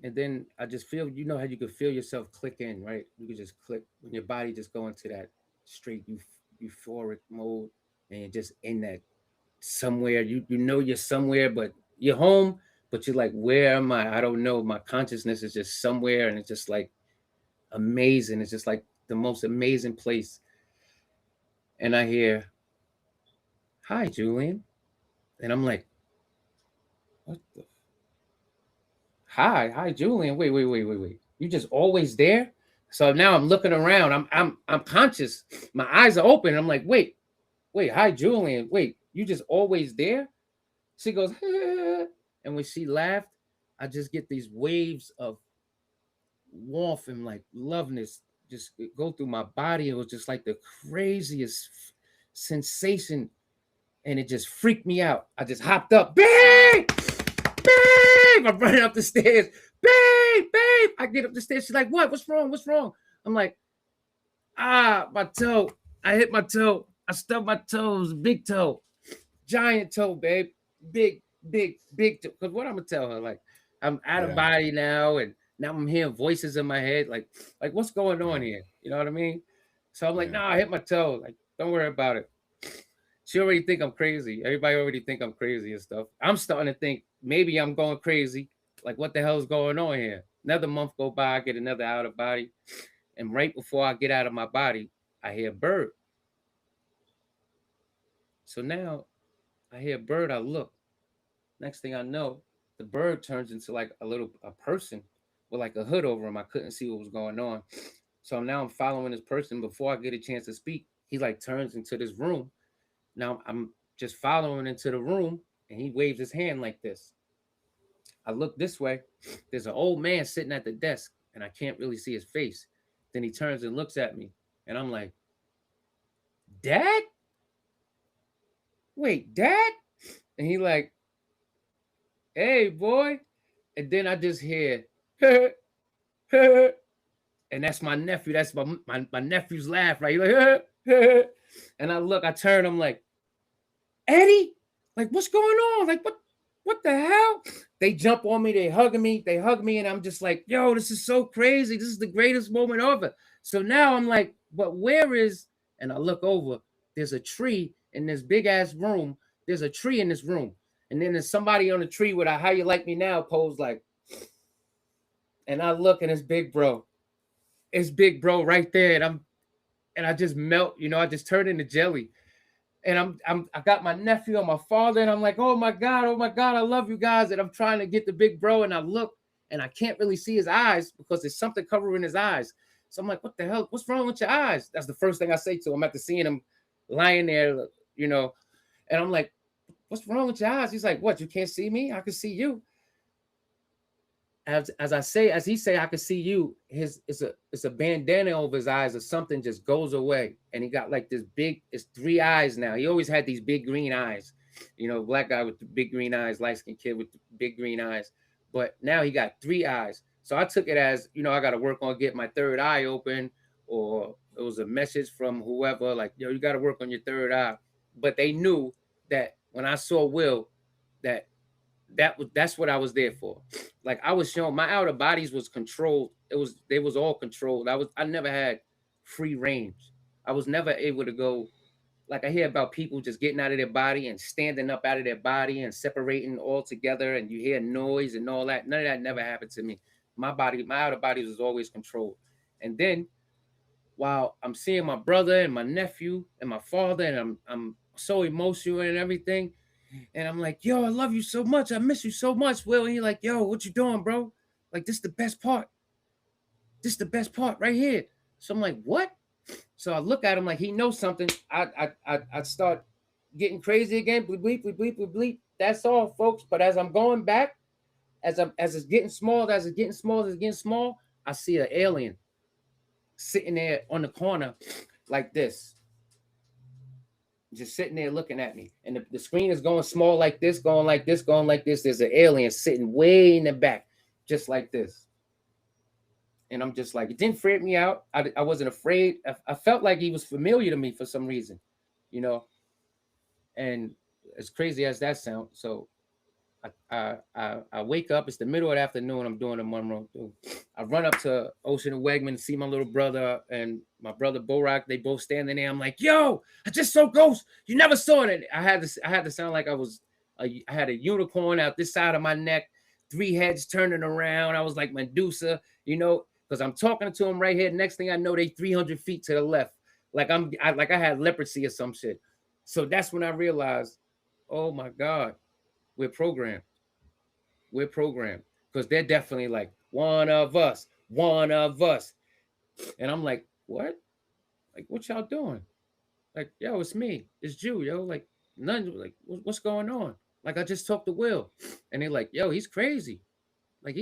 And then I just feel, you know how you could feel yourself click in, right? You could just click when your body just go into that straight euphoric mode, and you're just in that somewhere. You know you're somewhere, but you're home, but you're like, where am I? I don't know. My consciousness is just somewhere, and it's just like amazing. It's just like the most amazing place. And I hear, "Hi, Julian," and I'm like, "What the hi, Julian. Wait. You just always there?" So now I'm looking around. I'm conscious. My eyes are open. I'm like, wait, hi, Julian. Wait, you just always there? She goes, and when she laughed, I just get these waves of warmth and like loveness just go through my body. It was just like the craziest sensation, and it just freaked me out. I just hopped up, babe. I'm running up the stairs. Babe. I get up the stairs. She's like, what? What's wrong? I'm like, my toe. I hit my toe. I stubbed my toes. Big toe. Giant toe, babe. Big toe. Because what I'm going to tell her, like, I'm out of Yeah. body now. And now I'm hearing voices in my head. Like what's going on Yeah. here? You know what I mean? So I'm like, Yeah. nah, I hit my toe. Like, don't worry about it. She already think I'm crazy. Everybody already think I'm crazy and stuff. I'm starting to think maybe I'm going crazy. Like, what the hell is going on here? Another month go by, I get another out of body. And right before I get out of my body, I hear a bird. So now I hear a bird, I look. Next thing I know, the bird turns into like a person with like a hood over him. I couldn't see what was going on. So now I'm following this person. Before I get a chance to speak, he like turns into this room. Now I'm just following into the room, and he waves his hand like this. I look this way. There's an old man sitting at the desk, and I can't really see his face. Then he turns and looks at me, and I'm like, Dad? Wait, Dad? And he like, hey, boy. And then I just hear, and that's my nephew. That's my nephew's laugh, right? He like, and I look, I turn, I'm like, Eddie, like, what's going on? Like, what the hell? They jump on me, they hug me, and I'm just like, yo, this is so crazy. This is the greatest moment ever. So now I'm like, but where is, and I look over, there's a tree in this big ass room. There's a tree in this room. And then there's somebody on the tree with a how you like me now pose like, and I look and it's big bro. It's big bro right there. And I just melt, I just turn into jelly. And I got my nephew and my father, and I'm like, oh my God, I love you guys. And I'm trying to get the big bro, and I look, and I can't really see his eyes because there's something covering his eyes. So I'm like, what the hell? What's wrong with your eyes? That's the first thing I say to him after seeing him lying there, and I'm like, what's wrong with your eyes? He's like, what? You can't see me? I can see you. As he say, I can see you. It's a bandana over his eyes, or something just goes away, and he got like this big. It's 3 eyes now. He always had these big green eyes, black guy with the big green eyes, light skinned kid with the big green eyes. But now he got 3 eyes. So I took it as, I got to work on getting my third eye open, or it was a message from whoever, like, you got to work on your third eye. But they knew that when I saw Will, that that's what I was there for. Like, I was shown my outer bodies was controlled. They was all controlled. I never had free range. I was never able to go, like, I hear about people just getting out of their body and standing up out of their body and separating all together, and you hear noise and all that. None of that never happened to me. My outer body was always controlled. And then while I'm seeing my brother and my nephew and my father, and I'm so emotional and everything, and I'm like, yo, I love you so much. I miss you so much, Will. And he's like, yo, what you doing, bro? Like, this is the best part. This is the best part right here. So I'm like, what? So I look at him like he knows something. I start getting crazy again. Bleep, bleep, bleep, bleep, bleep, bleep. That's all, folks. But as I'm going back, as it's getting small, I see an alien sitting there on the corner like this. just sitting there looking at me. And the screen is going small like this, going like this, going like this. There's an alien sitting way in the back, just like this. And I'm just like, it didn't freak me out. I wasn't afraid. I felt like he was familiar to me for some reason, you know. And as crazy as that sounds, so I wake up. It's the middle of the afternoon. I'm doing a Monroe. I run up to Ocean and Wegman, see my little brother and my brother Borak. They both standing there. I'm like, yo, I just saw ghosts. You never saw it. I had to sound like I had a unicorn out this side of my neck, 3 heads turning around. I was like Medusa, you know, because I'm talking to him right here. Next thing I know, they 300 feet to the left, like I had leprosy or some shit. So that's when I realized, oh my God, we're programmed. We're programmed because they're definitely like one of us, one of us. And I'm like, what? Like, what y'all doing? Like, yo, it's me. It's Jew, yo. Like, none. Like, what's going on? Like, I just talked to Will, and they're like, yo, he's crazy. Like,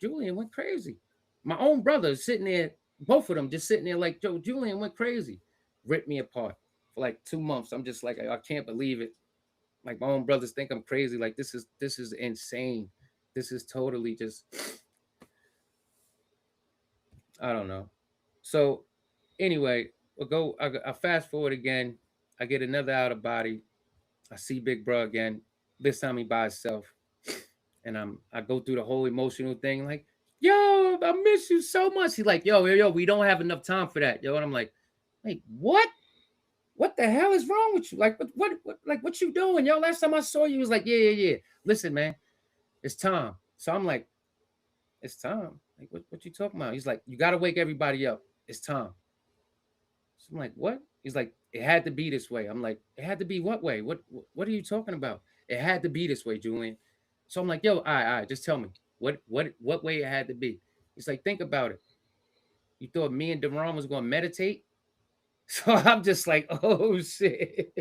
Julian went crazy. My own brother is sitting there, both of them just sitting there like, yo, Julian went crazy. Ripped me apart for like 2 months. I'm just like, I can't believe it. Like, my own brothers think I'm crazy. Like, this is insane. This is totally just, I don't know. So anyway, I fast forward again. I get another out of body. I see Big Bro again. This time he by himself. And I go through the whole emotional thing, like, yo, I miss you so much. He's like, yo, we don't have enough time for that, yo. And I'm like, what? What the hell is wrong with you? Like, what you doing, yo? Last time I saw you, was like, yeah. Listen, man, it's time. So I'm like, it's time. Like, what you talking about? He's like, you gotta wake everybody up. It's time. So I'm like, what? He's like, it had to be this way. I'm like, it had to be what way? What are you talking about? It had to be this way, Julian. So I'm like, yo, all right, just tell me what way it had to be. He's like, think about it. You thought me and Deron was gonna meditate? So I'm just like, oh shit.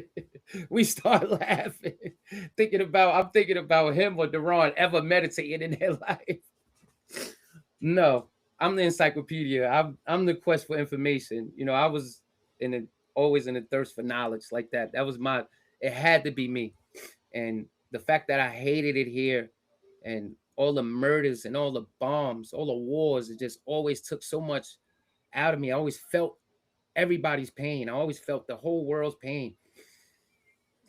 We start laughing, I'm thinking about him or Deron ever meditating in their life. No, I'm the encyclopedia. I'm the quest for information. You know, I was in a, always in a thirst for knowledge like that. That was my. It had to be me, and the fact that I hated it here, and all the murders and all the bombs, all the wars, it just always took so much out of me. I always felt everybody's pain. I always felt the whole world's pain.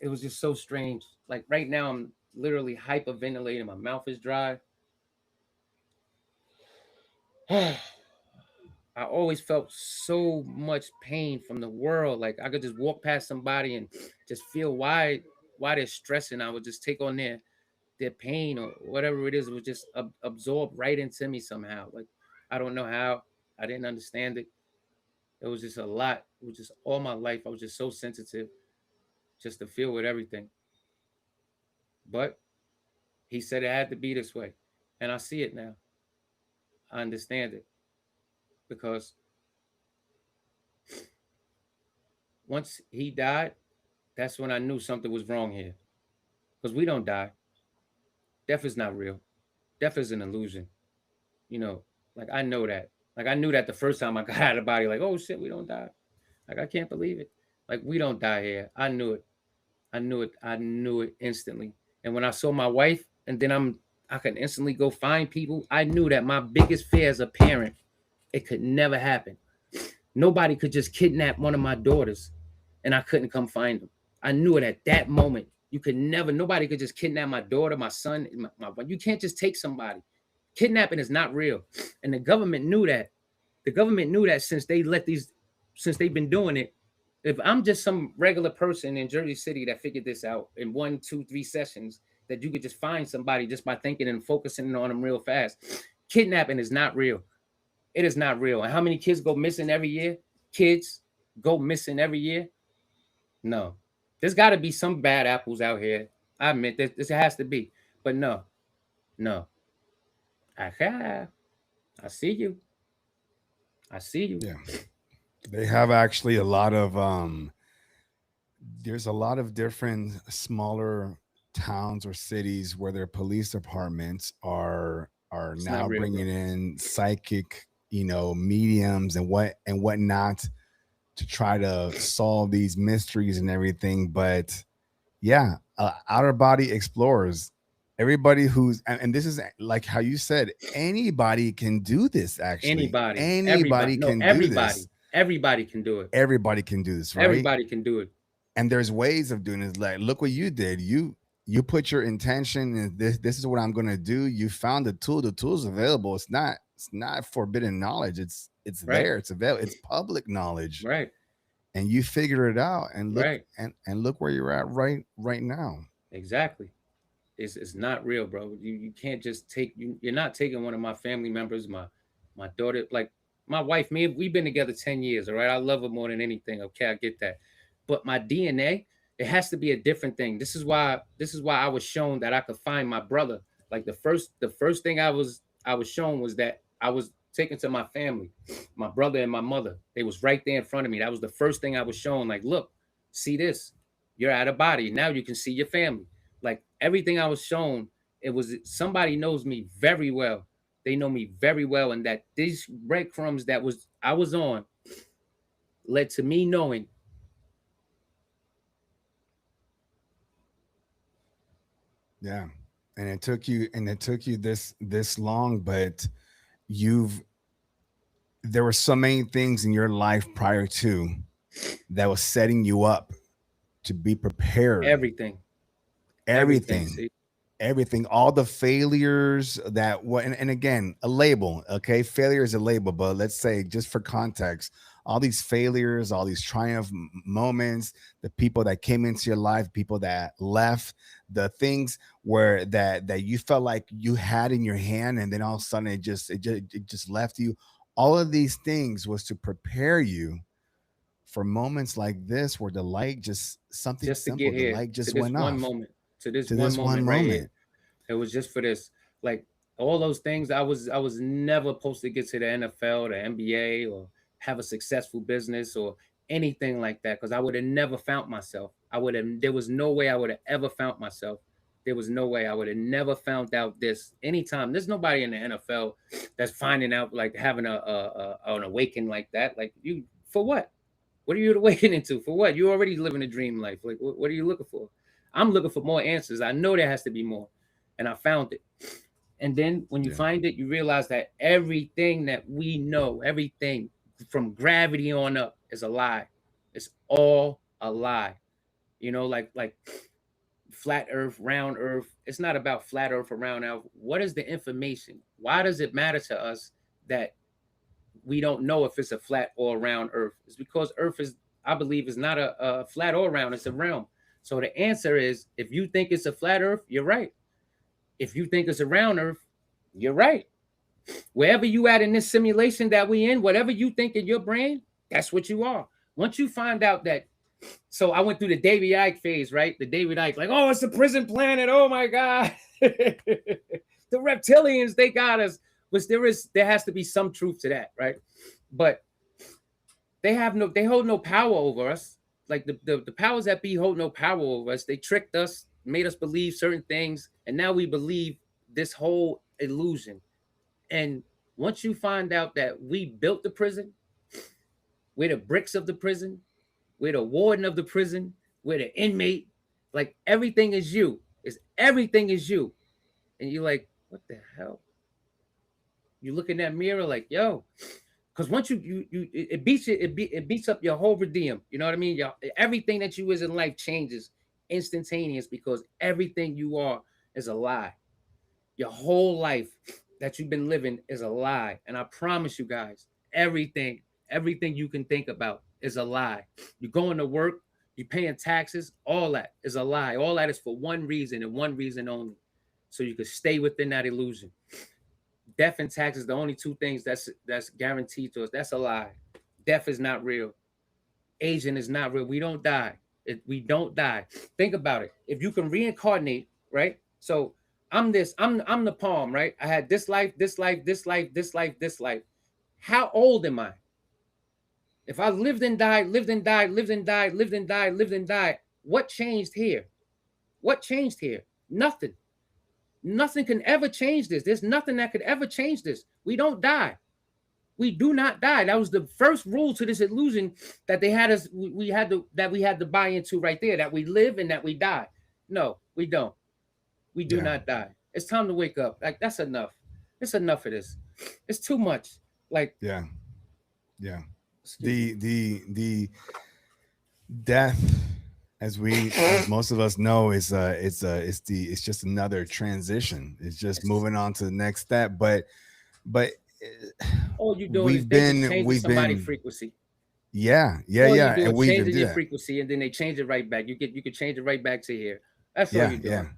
It was just so strange. Like right now, I'm literally hyperventilating. My mouth is dry. I always felt so much pain from the world. Like I could just walk past somebody and just feel why they're stressing. I would just take on their pain or whatever it is. It would just absorb right into me somehow. Like I don't know how. I didn't understand it. It was just a lot. It was just all my life. I was just so sensitive, just to feel with everything. But he said it had to be this way, and I see it now. I understand it because once he died, that's when I knew something was wrong here. Because we don't die. Death is not real. Death is an illusion. You know, like I know that. Like I knew that the first time I got out of the body, like, oh shit, we don't die. Like I can't believe it. Like we don't die here. I knew it. I knew it. I knew it instantly. And when I saw my wife, and then I could instantly go find people. I knew that my biggest fear as a parent, it could never happen. Nobody could just kidnap one of my daughters and I couldn't come find them. I knew it at that moment. You could never, nobody could just kidnap my daughter, my son, you can't just take somebody. Kidnapping is not real. And the government knew that. The government knew that since they've been doing it. If I'm just some regular person in Jersey City that figured this out in 1, 2, 3 sessions, that you could just find somebody just by thinking and focusing on them real fast. Kidnapping is not real. It is not real. And how many kids go missing every year? Kids go missing every year? No. There's got to be some bad apples out here. I admit this has to be. But no. I see you. I see you. Yeah. They have actually a lot of there's a lot of different smaller towns or cities where their police departments are It's not now real, bro. bringing in psychic, mediums and whatnot to try to solve these mysteries and everything. But yeah, outer body explorers, everybody who's and this is like how you said, anybody can do this. Actually, Anybody, everybody, anybody no, can do this. everybody can do it. Everybody can do this, right? Everybody can do it. And there's ways of doing it. Like, look what you did. You put your intention, and this is what I'm going to do. You found the tool. The tool's available. It's not forbidden knowledge. It's Right, there. It's available. It's public knowledge, right, and you figure it out. And look right. and look where you're at right now. Exactly. It's not real, bro. You can't just take you're not taking one of my family members, my daughter, like my wife, me, we've been together 10 years, all right? I love her more than anything. Okay, I get that. But my DNA, it has to be a different thing. This is why I was shown that I could find my brother. Like the first thing I was shown was that I was taken to my family, my brother and my mother. They was right there in front of me. That was the first thing I was shown. Like, look, see this. You're out of body. Now you can see your family. Like everything I was shown, it was somebody knows me very well. They know me very well, and that these breadcrumbs that was I was on led to me knowing. Yeah. And it took you this long, but you've there were so many things in your life prior to that was setting you up to be prepared. Everything, everything. Everything, See, everything, all the failures that what and again, a label. Okay, failure is a label, but let's say, just for context, all these failures, all these triumph moments, the people that came into your life, people that left, the things where that you felt like you had in your hand, and then all of a sudden it just left you. All of these things was to prepare you for moments like this, where the light, just something just to simple, get the here light to just this went one off moment, to this to one this one moment right here. moment. It was just for this. Like all those things, I was never supposed to get to the NFL, the NBA, or have a successful business or anything like that, because I would have never found myself. I would have. There was no way I would have ever found myself. There was no way I would have never found out this anytime. There's nobody in the NFL that's finding out, like having an awakening like that. Like, you, for what? What are you awakening to? For what? You're already living a dream life. Like, what are you looking for? I'm looking for more answers. I know there has to be more, and I found it. And then when you Yeah. find it, you realize that everything that we know, everything from gravity on up, is a lie. It's all a lie. Like flat Earth, round Earth. It's not about flat Earth or round Earth. What is the information? Why does it matter to us that we don't know if it's a flat or a round Earth? It's because Earth is, I believe, is not a flat or round. It's a realm. So the answer is, if you think it's a flat Earth, you're right. If you think it's a round Earth, you're right. Wherever you at in this simulation that we in, whatever you think in your brain, that's what you are. Once you find out that, so I went through the David Icke phase, right? The David Icke, like, oh, it's a prison planet. Oh my God. The reptilians, they got us. Which there has to be some truth to that, right? But they hold no power over us. Like the powers that be hold no power over us. They tricked us, made us believe certain things, and now we believe this whole illusion. And once you find out that we built the prison, we're the bricks of the prison, we're the warden of the prison, we're the inmate, like everything is you. Everything is you. And you're like, what the hell? You look in that mirror like, yo, because once you it beats it beats up your whole redeem. You know what I mean? Everything that you is in life changes instantaneous, because everything you are is a lie. Your whole life that you've been living is a lie. And I promise you guys, everything you can think about is a lie. You're going to work, you're paying taxes, all that is a lie. All that is for one reason and one reason only. So you can stay within that illusion. Death and taxes, the only two things that's guaranteed to us. That's a lie. Death is not real. Aging is not real. We don't die. We don't die. Think about it. If you can reincarnate, right? So I'm this. I'm the palm, right? I had this life, this life, this life, this life, this life. How old am I? If I lived and died, lived and died, lived and died, lived and died, lived and died, what changed here? What changed here? Nothing. Nothing can ever change this. There's nothing that could ever change this. We don't die. We do not die. That was the first rule to this illusion that they had us. We had to buy into right there. That we live and that we die. No, we don't. We do Yeah. not die. It's time to wake up. Like that's enough. It's enough of this. It's too much. Like, Yeah. Yeah. excuse me. The death, as most of us know, is it's just another transition. It's just It's, moving on to the next step. But all you're doing is we've they just been changing we've somebody's been frequency. All you yeah, do and is we even changing do your that. frequency, and then they change it right back. You could change it right back to here. That's all Yeah, you're yeah. doing.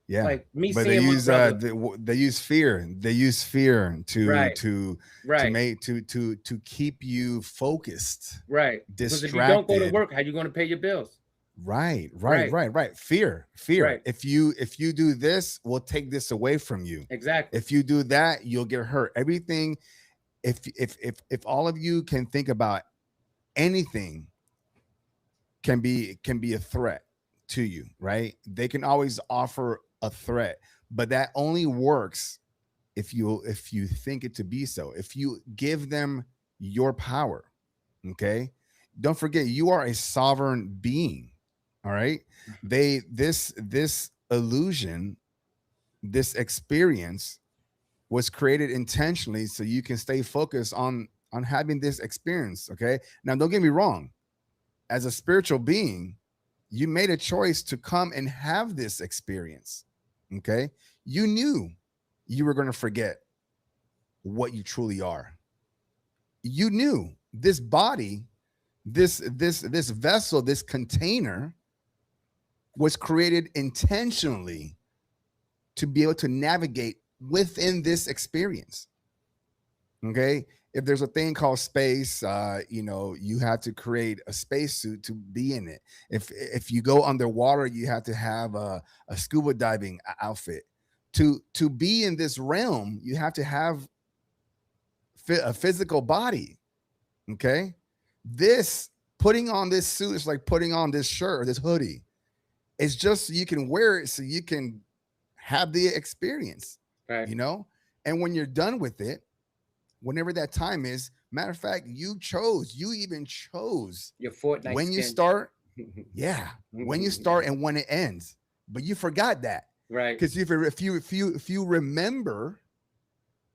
Yeah, Like me but they seeing my use brother. they use fear. They use fear Right, to right, make to keep you focused, right. Because if you don't go to distracted. work, how you going to pay your bills? Right, right, Right, right, right. Fear. right. If you do this, we'll take this away from you. Exactly. If you do that, you'll get hurt. Everything. If all of you can think about anything can be a threat to you, right? They can always offer a threat, but that only works if you think it to be so. If you give them your power, okay? Don't forget you are a sovereign being. All right? This illusion, this experience was created intentionally so you can stay focused on having this experience, okay? Now don't get me wrong, as a spiritual being, you made a choice to come and have this experience. Okay. You knew you were going to forget what you truly are. You knew this body, this vessel, this container was created intentionally to be able to navigate within this experience. Okay. If there's a thing called space, you have to create a spacesuit to be in it. If you go underwater, you have to have a scuba diving outfit. To be in this realm, you have to have a physical body. Okay. This putting on this suit is like putting on this shirt or this hoodie. It's just so you can wear it so you can have the experience, Right. you know? And when you're done with it, whenever that time is, matter of fact, you even chose Your Fortnite when you skin. start. Yeah, when you start and when it ends. But you forgot that. Right. Because if you remember,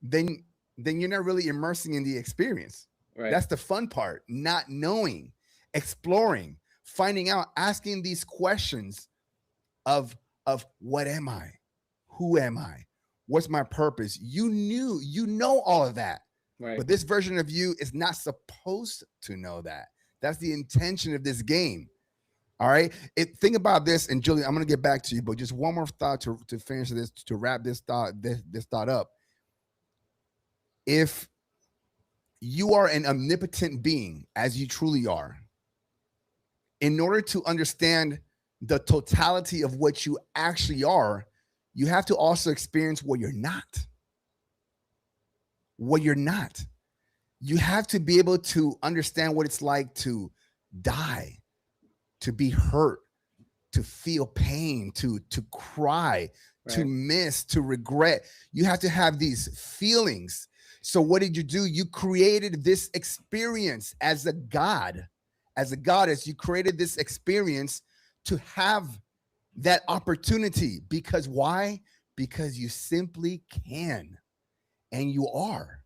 then you're not really immersing in the experience. Right. That's the fun part. Not knowing, exploring, finding out, asking these questions of what am I? Who am I? What's my purpose? You know all of that. Right. But this version of you is not supposed to know that. That's the intention of this game. All right. Think about this, and Julie, I'm gonna get back to you, but just one more thought to finish this, to wrap this thought up. If you are an omnipotent being, as you truly are, in order to understand the totality of what you actually are, you have to also experience what you're not. What you're not. You have to be able to understand what it's like to die, to be hurt, to feel pain, to cry, to Right. miss, to regret. You have to have these feelings. So what did you do? You created this experience as a god. As a goddess, you created this experience to have that opportunity. Because why? Because you simply can. And you are.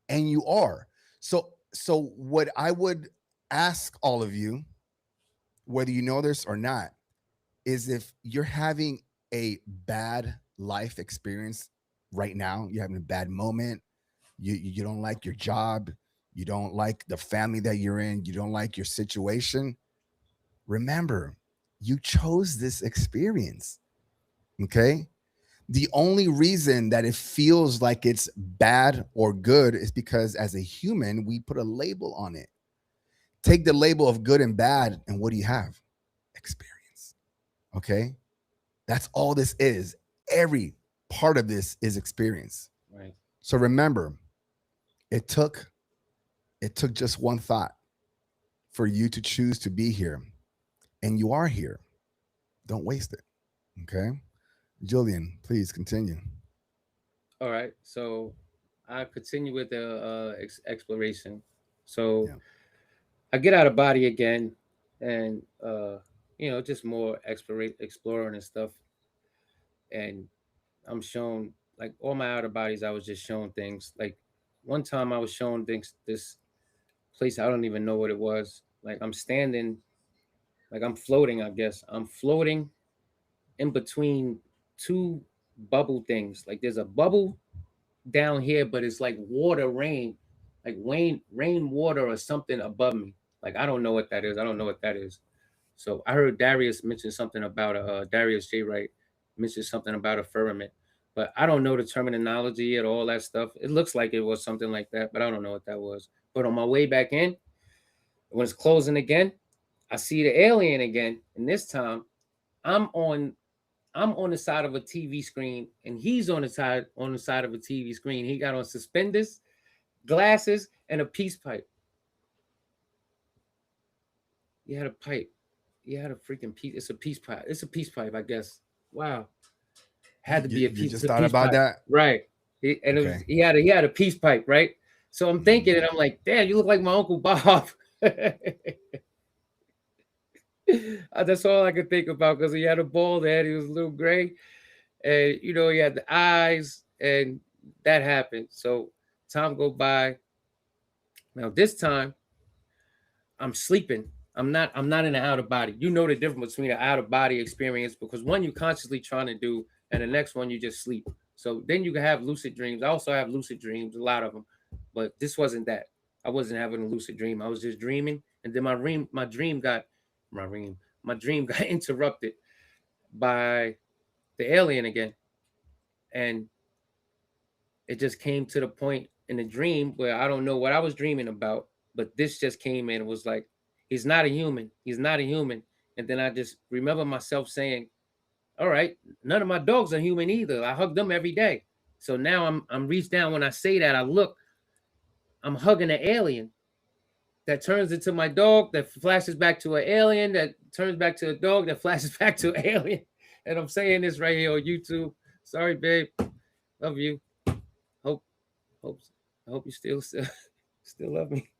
And you are. So what I would ask all of you, whether you know this or not, is if you're having a bad life experience right now, you're having a bad moment, you don't like your job, you don't like the family that you're in, you don't like your situation, remember, you chose this experience. Okay? The only reason that it feels like it's bad or good is because as a human, we put a label on it. Take the label of good and bad, and what do you have? Experience. Okay? That's all this is. Every part of this is experience. Right. So remember, it took just one thought for you to choose to be here, and you are here. Don't waste it. Okay? Julian, please continue. All right. So I continue with the exploration. So Yeah. I get out of body again, and just more exploring and stuff. And I'm shown like all my outer bodies. I was just shown things. Like one time I was shown things. This place I don't even know what it was. Like I'm standing, like I'm floating. I guess I'm floating in between two bubble things. Like there's a bubble down here, but it's like water, rain, like rain water or something above me. Like I don't know what that is. I don't know what that is. So I heard Darius mention something about Darius J. Wright mentioned something about a firmament, but I don't know the terminology and all that stuff. It looks like it was something like that, but I don't know what that was. But on my way back in, when it's closing again, I see the alien again, and this time I'm on I'm on the side of a TV screen, and he's on the side of a TV screen. He got on suspenders, glasses, and a peace pipe. He had a pipe. He had a freaking piece. It's a peace pipe. It's a peace pipe, I guess. Wow, had to be a You piece. It's just a thought peace about pipe, that? right? And it was Okay. he had a peace pipe, right? So I'm thinking, Mhm. and I'm like, damn, you look like my uncle Bob. That's all I could think about because he had a bald head. He was a little gray, and he had the eyes, and that happened. So time go by. Now this time I'm sleeping. I'm not in an out of body. You know the difference between an out of body experience because one you're consciously trying to do, and the next one you just sleep. So then you can have lucid dreams. I also have lucid dreams, a lot of them, but this wasn't that. I wasn't having a lucid dream. I was just dreaming, and then my dream, my dream got interrupted by the alien again, and it just came to the point in the dream where I don't know what I was dreaming about, but this just came in and was like, he's not a human. He's not a human. And then I just remember myself saying, all right, none of my dogs are human either. I hug them every day. So now I'm reached down when I say that, I look, I'm hugging an alien that turns into my dog, that flashes back to an alien, that turns back to a dog, that flashes back to an alien. And I'm saying this right here on YouTube. Sorry, babe. Love you. Hope hope I hope you still love me.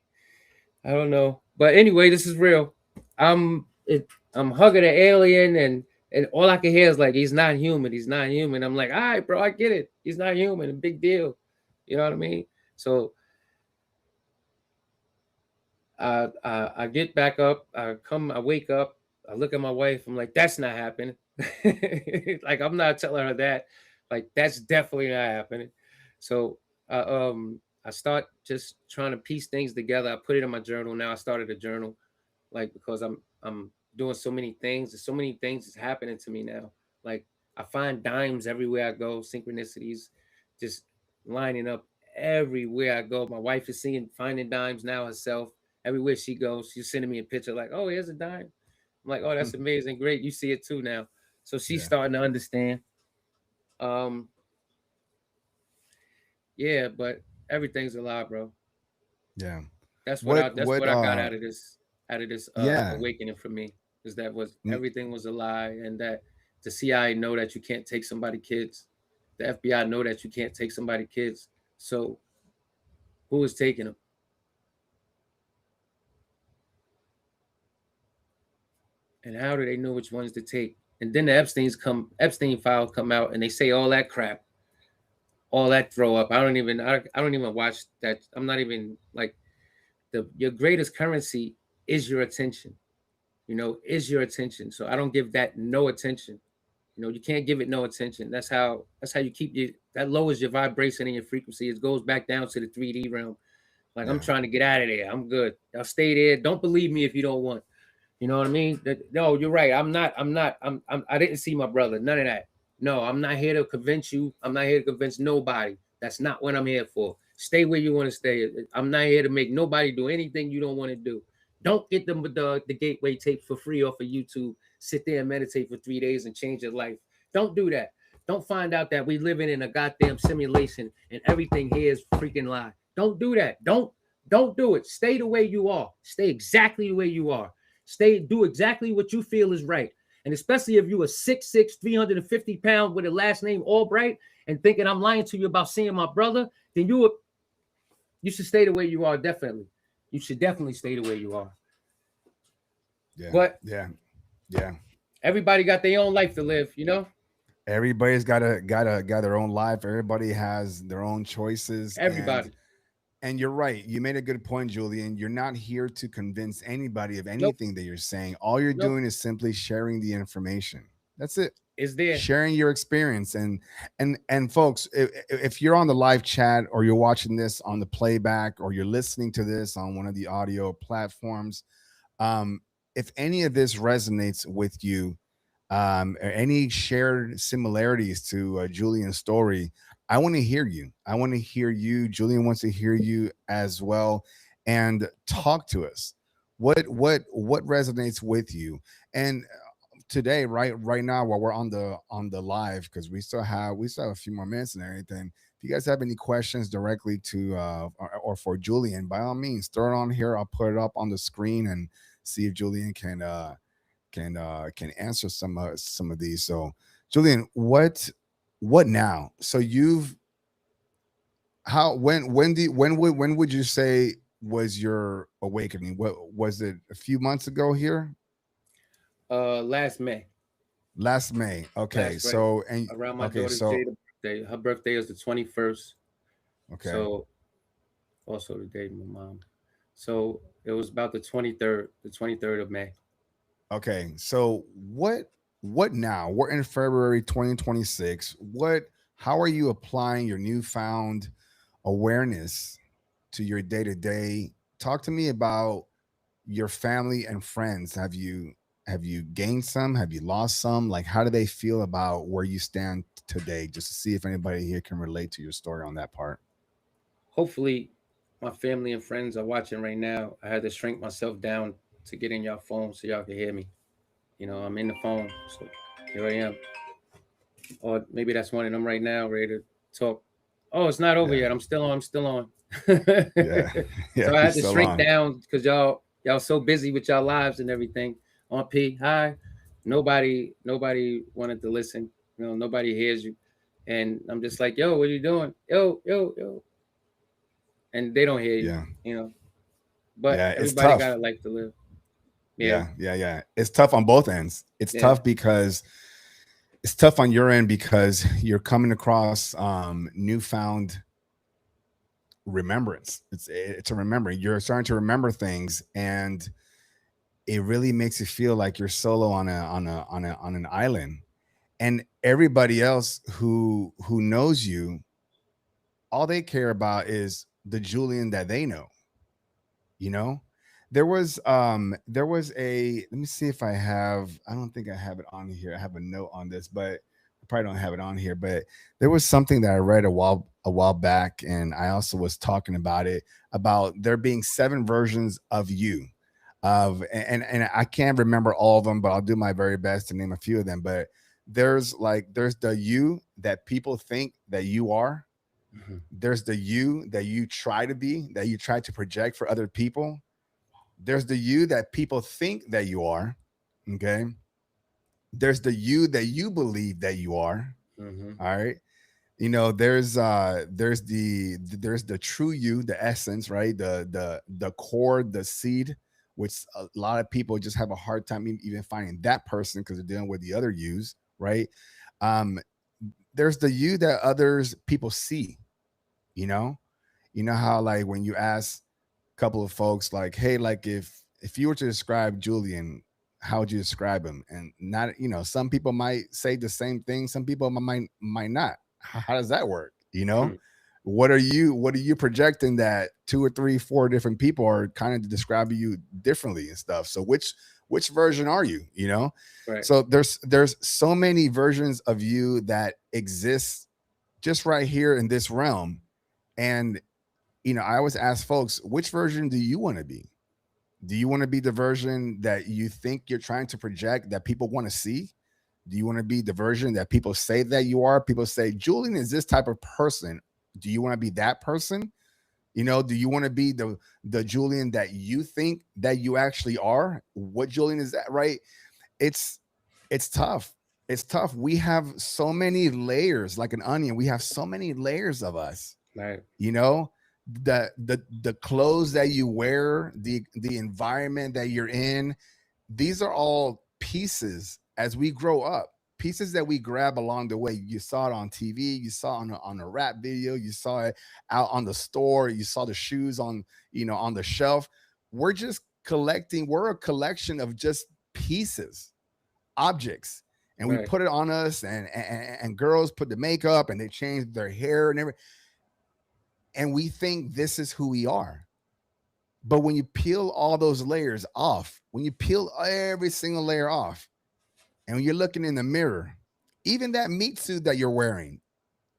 I don't know, but anyway, this is real. I'm it. I'm hugging an alien, and all I can hear is like, he's not human. He's not human. I'm like, all right, bro, I get it. He's not human. A big deal. You know what I mean? So I get back up. I wake up. I look at my wife. I'm like, that's not happening. Like I'm not telling her that. Like that's definitely not happening. So I I start just trying to piece things together. I put it in my journal. Now I started a journal, like because I'm doing so many things. There's so many things that's happening to me now. Like I find dimes everywhere I go, synchronicities, just lining up everywhere I go. My wife is seeing finding dimes now herself. Everywhere she goes, she's sending me a picture like, "Oh, here's a dime." I'm like, "Oh, that's amazing, great. You see it too now." So she's Yeah. starting to understand. Um, yeah, but everything's a lie, bro. Yeah. That's what I What that's what what I got out of this yeah. awakening for me is that was N- everything was a lie, and that the CIA know that you can't take somebody kids, the FBI know that you can't take somebody kids. So who is taking them? And how do they know which ones to take? And then the Epstein files come out, and they say all that crap, all that throw up. I don't even watch that. I'm not even like your greatest currency is your attention. Is your attention. So I don't give that no attention. You can't give it no attention. That's how you keep that lowers your vibration and your frequency. It goes back down to the 3D realm. Like I'm yeah. trying to get out of there. I'm good. I'll stay there. Don't believe me if you don't want. You know what I mean? No, you're right. I'm not. I'm not. I didn't see my brother. None of that. No, I'm not here to convince you. I'm not here to convince nobody. That's not what I'm here for. Stay where you want to stay. I'm not here to make nobody do anything you don't want to do. Don't get the gateway tapes for free off of YouTube. Sit there and meditate for 3 days and change your life. Don't do that. Don't find out that we living in a goddamn simulation and everything here is freaking lie. Don't do that. Don't do it. Stay the way you are. Stay exactly the way you are. Do exactly what you feel is right. And especially if you are 6'6", 350 pounds with a last name Albright and thinking I'm lying to you about seeing my brother, then you should stay the way you are. Definitely, you should definitely stay the way you are. Yeah, But yeah, yeah. everybody got their own life to live. Everybody's got their own life. Everybody has their own choices, Everybody. and you're right. You made a good point, Julian. You're not here to convince anybody of Nope. anything that you're saying. All you're Nope. doing is simply sharing the information. That's it. It's there. Sharing your experience. And folks, if you're on the live chat, or you're watching this on the playback, or you're listening to this on one of the audio platforms, um, if any of this resonates with you, or any shared similarities to Julian's story, I want to hear you. I want to hear you. Julian wants to hear you as well, and talk to us. What resonates with you? And today, right now, while we're on the live, because we still have a few more minutes and everything. If you guys have any questions directly to or for Julian, by all means, throw it on here. I'll put it up on the screen and see if Julian can answer some of these. So, Julian, what now? So you've how when would you say was your awakening? What was it? A few months ago here, Last May. last May. Okay, Last right so and around my okay, daughter's so day, the birthday. Her birthday is the 21st. okay, So also the day of my mom. So it was about the 23rd of May. okay. So what now? We're in February 2026. What How are you applying your newfound awareness to your day to day? Talk to me about your family and friends. Have you gained some? Have you lost some? Like, how do they feel about where you stand today? Just to see if anybody here can relate to your story on that part. Hopefully, my family and friends are watching right now. I had to shrink myself down to get in y'all phone so y'all can hear me. I'm in the phone, so here I am. Or maybe that's one of them right now, ready to talk. Oh, it's not over Yeah, yet. I'm still on. I'm still on. yeah, yeah. So I You had to still shrink on? down because y'all so busy with y'all lives and everything. On P, hi. Nobody wanted to listen. Nobody hears you. And I'm just like, yo, what are you doing? Yo, yo, yo. And they don't hear you, Yeah, you know. But yeah. It's everybody tough. got a life to live. Yeah, Yeah, yeah, yeah. It's tough on both ends. yeah. It's tough on your end because you're coming across newfound remembrance. It's a remembering. You're starting to remember things, and it really makes you feel like you're solo on an island. And everybody else who knows you, all they care about is the Julian that they know. You know, there was a, let me see if I don't think I have it on here. I have a note on this, but I probably don't have it on here. But there was something that I read a while back, and I also was talking about it, about there being seven versions of you. And I can't remember all of them, but I'll do my very best to name a few of them. But there's the you that people think that you are. Mhm. There's the you that you try to be, that you try to project for other people. There's the you that people think that you are. Okay. There's the you that you believe that you are. Mhm. All right. There's the true you, the essence, right? The core, the seed, which a lot of people just have a hard time even finding that person because they're dealing with the other yous, right? Um, there's the you that others people see, you know? You know how, like, when you ask a couple of folks, like, hey, like, if you were to describe Julian, how would you describe him? And not, some people might say the same thing, some people might not. How does that work? What are you projecting that two or three, four different people are kind of describing you differently and stuff? So which version are you? Right. So there's so many versions of you that exist just right here in this realm. And I always ask folks, which version do you want to be? Do you want to be the version that you think you're trying to project that people want to see? Do you want to be the version that people say that you are? People say, Julian is this type of person. Do you want to be that person? Do you want to be the Julian that you think that you actually are? What Julian is that, right? It's it's tough. It's tough. We have so many layers, like an onion. We have so many layers of us. Right. You know, the clothes that you wear, the environment that you're in, these are all pieces as we grow up, pieces that we grab along the way. You saw it on TV, you saw it on a rap video, you saw it out on the store, you saw the shoes on, on the shelf. We're just collecting, we're a collection of just pieces, objects, and we Right. put it on us, and girls put the makeup and they change their hair and everything, and we think this is who we are. But when you peel all those layers off, when you peel every single layer off, and when you're looking in the mirror, even that meat suit that you're wearing,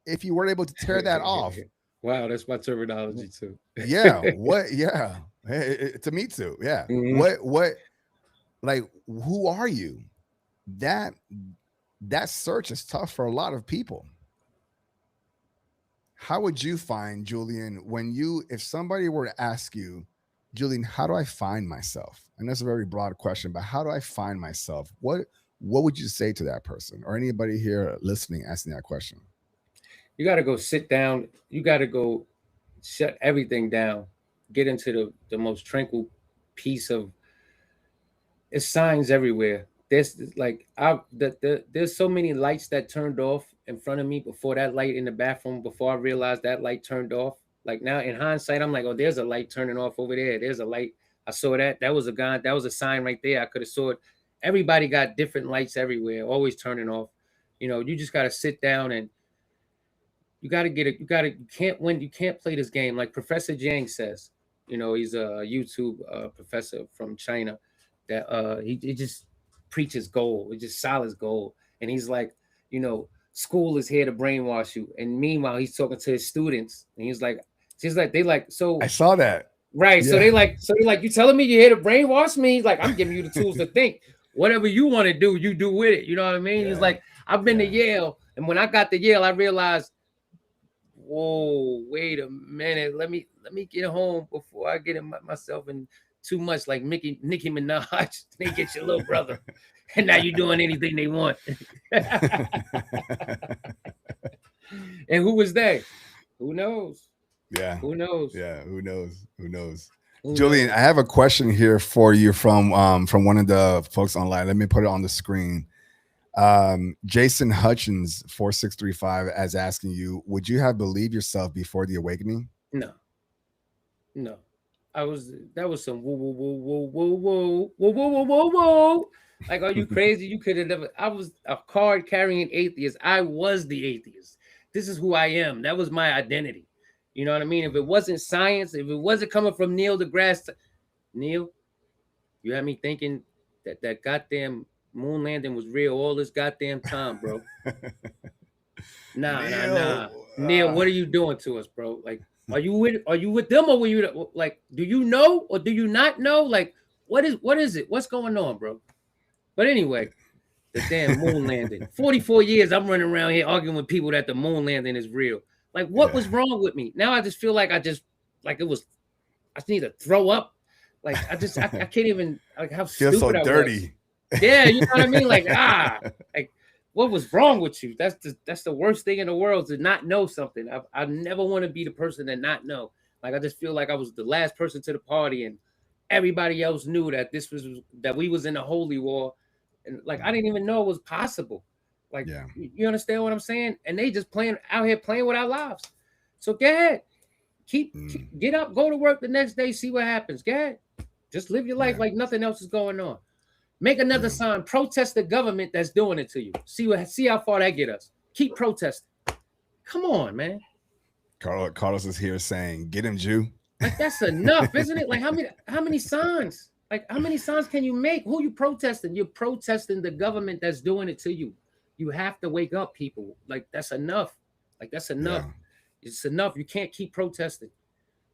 if you were able to tear that off, Wow, that's my terminology too. yeah, what, yeah, it's a meat suit, yeah. Hmm. What, like, who are you? That that search is tough for a lot of people. How would you find, Julian, if somebody were to ask you, Julian, how do I find myself? And that's a very broad question, but how do I find myself? What would you say to that person, or anybody here listening asking that question? You got to go sit down. You got to go shut everything down. Get into the most tranquil piece of. It's signs everywhere. There's like there's so many lights that turned off in front of me before, that light in the bathroom, before I realized that light turned off. Like now in hindsight, I'm like, oh, there's a light turning off over there. There's a light. I saw that. That was a gun. That was a sign right there. I could have saw it. Everybody got different lights everywhere, always turning off. You just gotta sit down and you got to get it. You can't win. You can't play this game like Professor Jiang says. He's a YouTube professor from China that he just preaches gold. It just solid gold. And he's like, school is here to brainwash you. And meanwhile, he's talking to his students, and he's like, they like, so I saw that. right. Yeah. So they like, you telling me you're here to brainwash me? He's like, I'm giving you the tools to think. Whatever you want to do, you do with it. You know what I mean? He's Yeah. like, I've been to Yeah. Yale, and when I got to Yale, I realized, whoa, wait a minute. Let me get home before I get myself in too much like Nicki Minaj. They get your little brother, and now you're doing anything they want. And who was they? Who knows? Yeah. Who knows? Yeah. Who knows? Who knows? Who Julian, knows? I have a question here for you from one of the folks online. Let me put it on the screen. Jason Hutchins 4635 as asking you, would you have believed yourself before the awakening? No, no. That was some whoa, whoa, whoa, whoa, whoa, whoa, whoa, whoa, whoa, whoa, whoa. Like, are you crazy? You could have never. I was a card carrying atheist. I was the atheist. This is who I am. That was my identity. You know what I mean? If it wasn't science, if it wasn't coming from Neil deGrasse, Neil, you had me thinking that goddamn moon landing was real all this goddamn time, bro. Nah. Neil, Neil, what are you doing to us, bro? Like, are you with them, or were you like, do you know or do you not know? Like, what is it? What's going on, bro? But anyway, the damn moon landing. 44 years I'm running around here arguing with people that the moon landing is real. Like, what yeah. was wrong with me? Now I just feel like like it was, I just need to throw up. Like, I can't even, like, how Feel so stupid I was. dirty. Yeah, you know what I mean? Like, like, what was wrong with you? That's the worst thing in the world, to not know something. I never want to be the person that not know. Like, I just feel like I was the last person to the party, and everybody else knew that that we was in a holy war, and like, I didn't even know it was possible. Like, Yeah. you understand what I'm saying? And they just playing out here, playing with our lives. So go ahead, get up, go to work the next day, see what happens. Go ahead, just live your life Yeah. like nothing else is going on. Make another Yeah. sign. Protest the government that's doing it to you. See how far that get us. Keep protesting. Come on, man. Carlos is here saying, "Get him, Jew." Like, that's enough, isn't it? Like, how many signs? Like, how many signs can you make? Who you protesting? You're protesting the government that's doing it to you. You have to wake up, people. Like, that's enough. Like, that's enough. Yeah. It's enough. You can't keep protesting.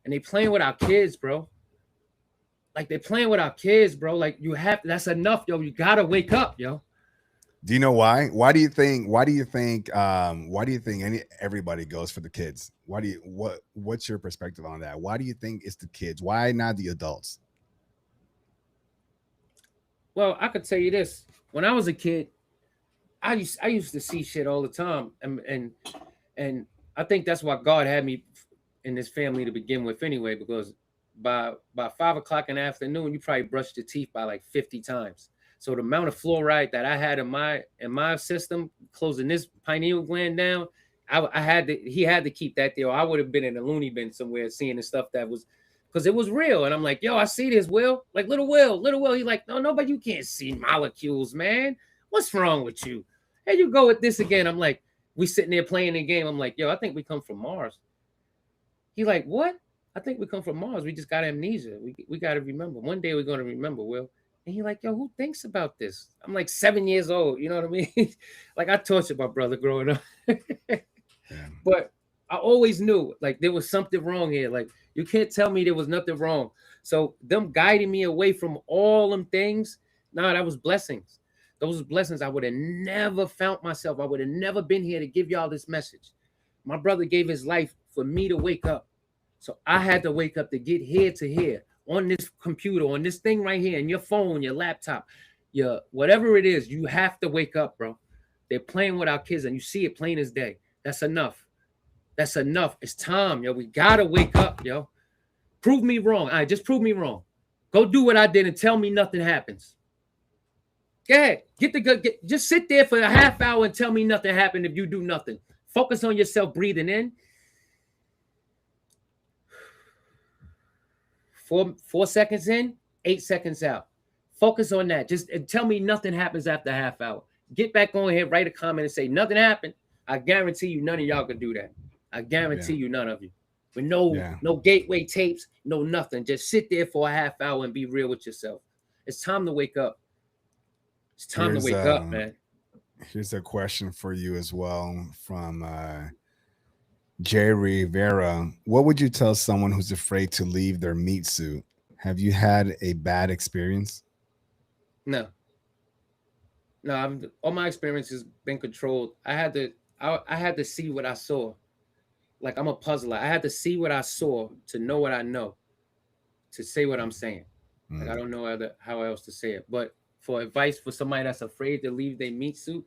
And they playing with our kids, bro. Like, they're playing with our kids, bro. Like, that's enough, yo. You gotta wake up, yo. Do you know why? Why do you think? Why do you think? Why do you think everybody goes for the kids? What's your perspective on that? Why do you think it's the kids? Why not the adults? Well, I could tell you this. When I was a kid, I used to see shit all the time, and I think that's why God had me in this family to begin with anyway, because by 5 o'clock in the afternoon, you probably brushed your teeth by like 50 times. So the amount of fluoride that I had in my system, closing this pineal gland down, I had to he had to keep that there. Or I would have been in a loony bin somewhere seeing the stuff that was, because it was real. And I'm like, yo, I see this, Will. Like little Will. He's like, no, but you can't see molecules, man. What's wrong with you? And you go with this again. I'm like, we sitting there playing the game. I'm like, yo, I think we come from Mars. He like, what? I think we come from Mars. We just got amnesia. We got to remember. One day we're going to remember, Will. And he like, yo, who thinks about this? I'm like 7 years old. You know what I mean? Like I tortured my brother growing up. But I always knew like there was something wrong here. Like you can't tell me there was nothing wrong. So them guiding me away from all them things, nah, that was blessings. Those blessings. I would have never found myself. I would have never been here to give y'all this message. My brother gave his life for me to wake up. So I had to wake up to get here to here on this computer, on this thing right here, and your phone, your laptop, your whatever it is. You have to wake up, bro. They're playing with our kids, and you see it plain as day. That's enough. That's enough. It's time, yo. We gotta wake up, yo. Prove me wrong. All right, just prove me wrong. Go do what I did and tell me nothing happens. Go ahead. Just sit there for a half hour and tell me nothing happened if you do nothing. Focus on yourself breathing in. 4 seconds in, 8 seconds out. Focus on that. Just tell me nothing happens after a half hour. Get back on here, write a comment and say nothing happened. I guarantee you none of y'all can do that. I guarantee you none of you. With no gateway tapes, no nothing. Just sit there for a half hour and be real with yourself. It's time to wake up. It's time to wake up, man. Here's a question for you as well from Jay Rivera. What would you tell someone who's afraid to leave their meat suit? Have you had a bad experience? No. All my experience has been controlled. I had to see what I saw. Like I'm a puzzler. I had to see what I saw to know what I know, to say what I'm saying. Like I don't know how else to say it. But for advice for somebody that's afraid to leave their meat suit,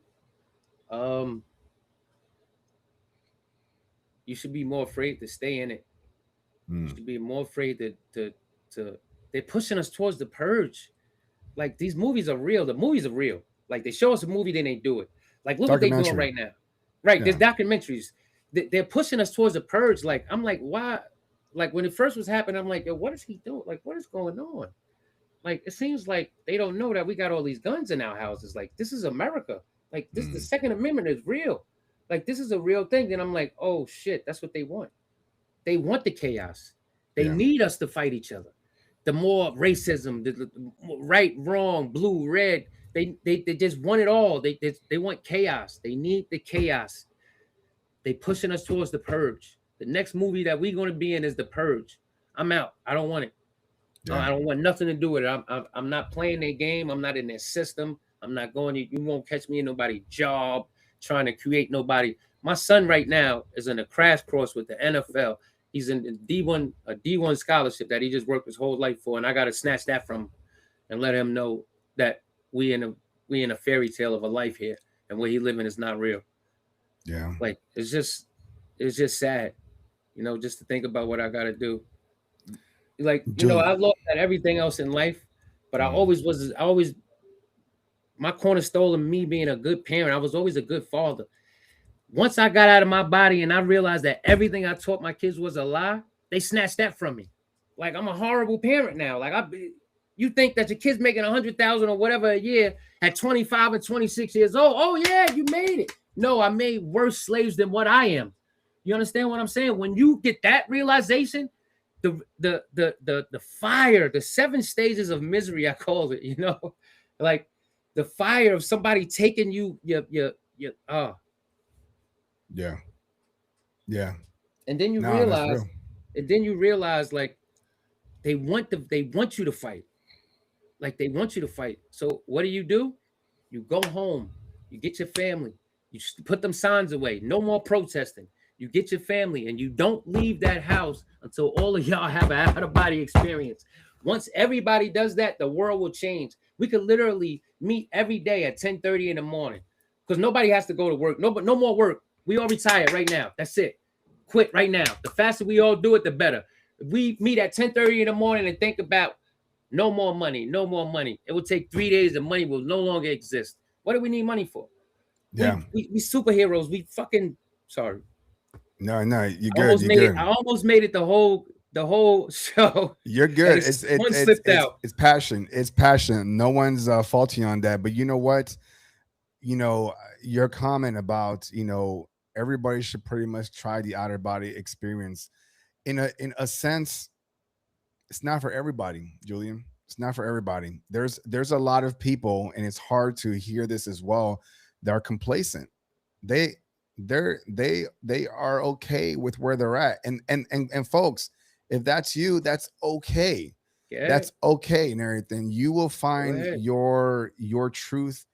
you should be more afraid to stay in it. You should be more afraid to they're pushing us towards the purge. Like these movies are real. The movies are real. Like they show us a movie, then they do it. Like look what they're doing right now. Right. There's documentaries. They're pushing us towards the purge. Like I'm like, why? Like when it first was happening, I'm like, yo, what is he doing? Like, what is going on? Like it seems like they don't know that we got all these guns in our houses. Like this is America. Like this, the Second Amendment is real. Like this is a real thing. Then I'm like, oh shit, that's what they want. They want the chaos. They need us to fight each other. The more racism, the right, wrong, blue, red. They just want it all. They want chaos. They need the chaos. They pushing us towards the purge. The next movie that we're going to be in is the purge. I'm out. I don't want it. I don't want nothing to do with it. I'm not playing their game. I'm not in their system. I'm not going. You won't catch me in nobody's job trying to create nobody. My son right now is in a crash course with the NFL. He's in a D1 scholarship that he just worked his whole life for, and I got to snatch that from him and let him know that we in a fairy tale of a life here, and where he living is not real. Yeah, like it's just sad, just to think about what I got to do. Like I looked at everything else in life, but I always my cornerstone of me being a good parent. I was always a good father. Once I got out of my body and I realized that everything I taught my kids was a lie, they snatched that from me. Like I'm a horrible parent now. Like you think that your kid's making 100,000 or whatever a year at 25 and 26 years old? Oh yeah, you made it. No, I made worse slaves than what I am. You understand what I'm saying? When you get that realization, the fire, the 7 stages of misery, I call it, like the fire of somebody taking you, yeah. And then you realize, like they want you to fight. Like they want you to fight. So what do? You go home, you get your family, you put them signs away. No more protesting. You get your family and you don't leave that house until all of y'all have an out-of-body experience. Once everybody does that, the world will change. We could literally meet every day at 10:30 in the morning because nobody has to go to work. No more work. We all retired right now. That's it. quit right now. The faster we all do it, the better. If we meet at 10:30 in the morning and think about no more money, no more money. It will take 3 days. The money will no longer exist. What do we need money for? Yeah. We superheroes. We fucking sorry. No, no, you're I good. almost You're made it. good. I almost made it the whole show, You're and good. it's one slipped out. It's passion. It's passion. No one's faulty on that. But you know what? You know, your comment about, everybody should pretty much try the outer body experience. In a sense, it's not for everybody, Julian. It's not for everybody. There's a lot of people, and it's hard to hear this as well, that are complacent. They they are okay with where they're at. And folks, if that's you, that's okay. Yeah, That's okay and everything. You will go find ahead. your truth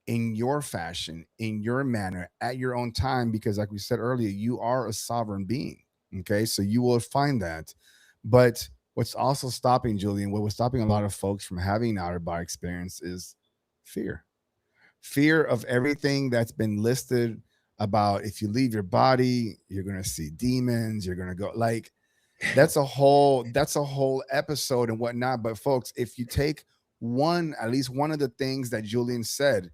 in your fashion, in your manner, at your own time, because like we said earlier, you are a sovereign being. Okay. So you will find that. But what's also stopping, Julian, what was stopping a lot of folks from having an outer body experience is fear. Fear of everything that's been listed about. If you leave your body, you're gonna see demons, you're gonna go like that's a whole episode and whatnot. But folks, if you take at least one of the things that Julian said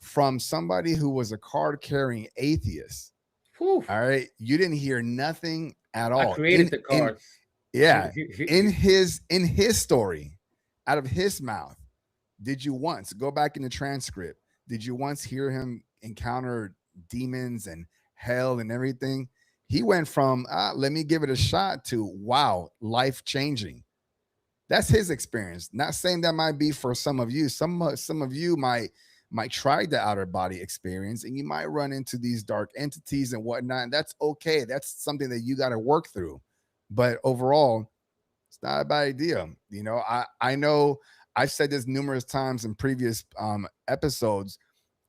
from somebody who was a card carrying atheist, Whew. all right, you didn't hear nothing at I all created the in cards. yeah, in his story, out of his mouth. Did you once go back in the transcript? Did you once hear him encounter demons and hell and everything? He went from let me give it a shot to wow, life changing. That's his experience. Not saying that might be for some of you. Some of you might try the outer body experience, and you might run into these dark entities and whatnot. And that's okay. That's something that you got to work through. But overall, it's not a bad idea. I know I've said this numerous times in previous episodes.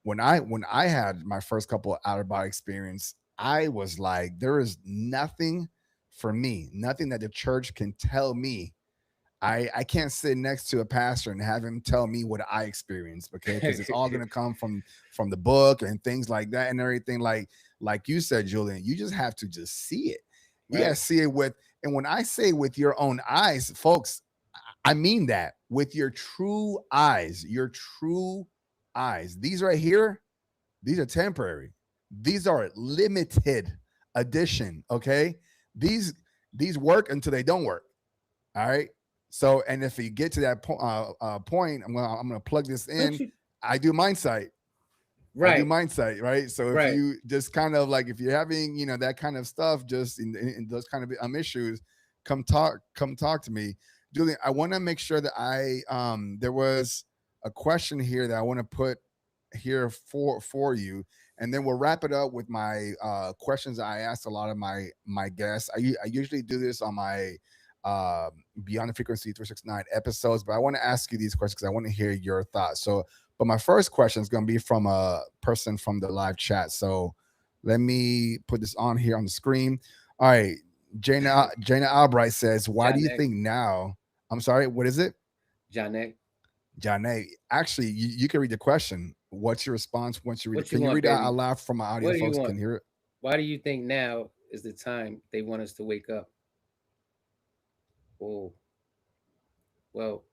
When I had my first couple of outer body experience, I was like, there is nothing for me, nothing that the church can tell me. I can't sit next to a pastor and have him tell me what I experienced, okay? Because it's all gonna come from the book and things like that and everything. Like you said, Julian, you just have to just see it. Yeah, Right. see it with, and when I say with your own eyes, folks, I mean that with your true eyes, your true eyes. These right here, these are temporary. These are limited edition. Okay, these these work until they don't work. All right. So, and if you get to that point, I'm gonna plug this Don't in. you? I do mindsight. I do Right. mindsight, right? So if Right. you just kind of like if you're having that kind of stuff, just in those kind of issues, come talk to me, Julian. I want to make sure that there was a question here that I want to put here for you, and then we'll wrap it up with my questions I asked a lot of my guests. I usually do this on my uh, Beyond the Frequency 369 episodes, but I want to ask you these questions because I want to hear your thoughts. So, but my first question is going to be from a person from the live chat. So let me put this on here on the screen. All right. Jana Albright says, why do you Janek. think now? I'm sorry, what is it? Janek. Janae, actually, you can read the question. What's your response once you read it? What you Can you want, read it baby? out loud for my audio What do you folks want? can hear it? Why do you think now is the time they want us to wake up? Oh, well,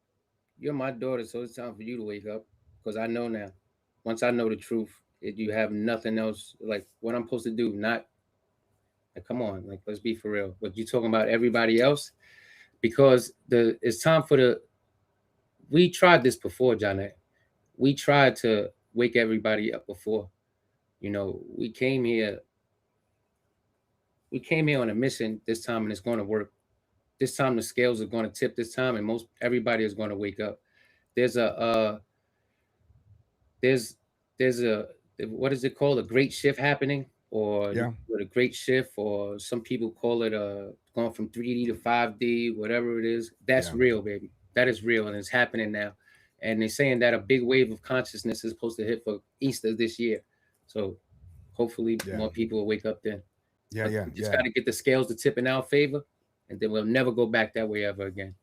you're my daughter, so it's time for you to wake up. Because I know now. Once I know the truth, you have nothing else. Like what I'm supposed to do. Not like, come on. Like let's be for real. What you talking about? Everybody else? Because it's time for the. We tried this before, Janet. We tried to wake everybody up before. You know, we came here on a mission this time, and it's going to work. This time the scales are going to tip this time, and most everybody is going to wake up. There's a there's there's a what is it called, a great shift happening, or Yeah, a great shift, or some people call it going from 3D to 5D, whatever it is. That's yeah, real, baby. That is real, and it's happening now. And they're saying that a big wave of consciousness is supposed to hit for Easter this year. So hopefully yeah, more people will wake up then. yeah, But yeah, we just yeah. got to get the scales to tip in our favor, and then we'll never go back that way ever again.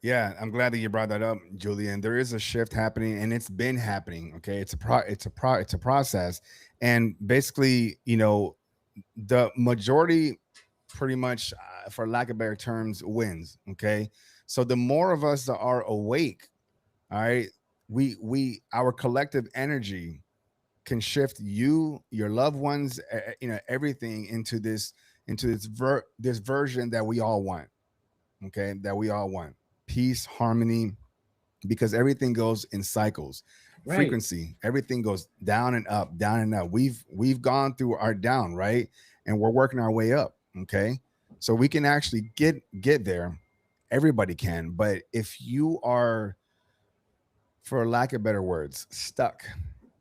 Yeah, I'm glad that you brought that up, Julian. There is a shift happening, and it's been happening. Okay, it's a process, and basically, the majority. pretty much, for lack of better terms, wins. Okay, so the more of us that are awake, all right, our collective energy can shift you, your loved ones, everything into this version that we all want. Okay, that we all want peace, harmony, because everything goes in cycles, Right. frequency, everything goes down and up, down and up. We've gone through our down, right, and we're working our way up. Okay, so we can actually get there. Everybody can, but if you are, for lack of better words, stuck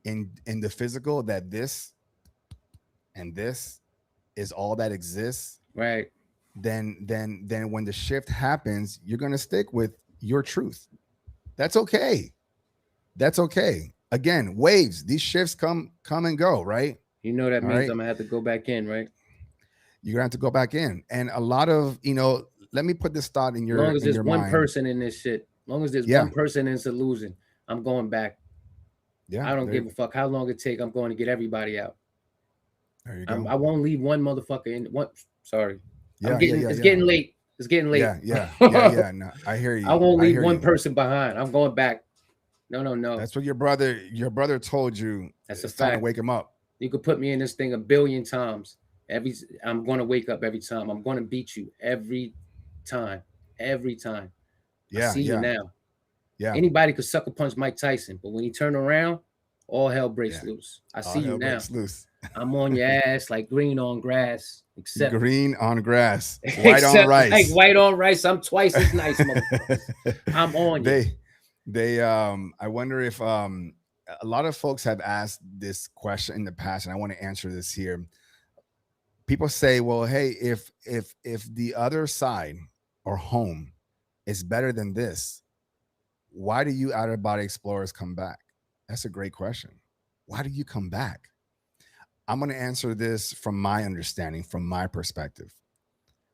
in the physical, that this and this is all that exists, Right. then when the shift happens, you're going to stick with your truth. That's okay. That's okay. Again, waves, these shifts come and go, right? You know that All means right. I'm gonna have to go back in, right? You're gonna have to go back in. And a lot of, let me put this thought in your Long as in there's your one mind. person in this shit, long as there's Yeah. one person in this illusion, I'm going back. Yeah. I don't There, give a fuck how long it take. I'm going to get everybody out. there you go. I won't leave one motherfucker in. One, sorry, I'm Yeah, yeah, getting. yeah, It's yeah. getting late. It's getting late. Yeah, yeah, yeah, yeah. No, I hear I you. won't I leave hear one you. person behind. I'm going back. No, no, no. That's what your brother told you. That's a It's time to fact. wake him up. You could put me in this thing a billion times. Every I'm going to wake up every time. I'm going to beat you every time. Every time. I Yeah, see you yeah, now. yeah, Anybody could sucker punch Mike Tyson, but when he turn around, all hell breaks yeah. loose. I see All you hell now. breaks loose. I'm on your ass like green on grass, except Green on grass, white on except like rice. white on rice. I'm twice as nice, motherfuckers. I'm on you. They I wonder if a lot of folks have asked this question in the past, and I want to answer this here. People say, well, hey, if the other side or home is better than this, why do you out of body explorers come back? That's a great question. Why do you come back? I'm going to answer this from my understanding, from my perspective.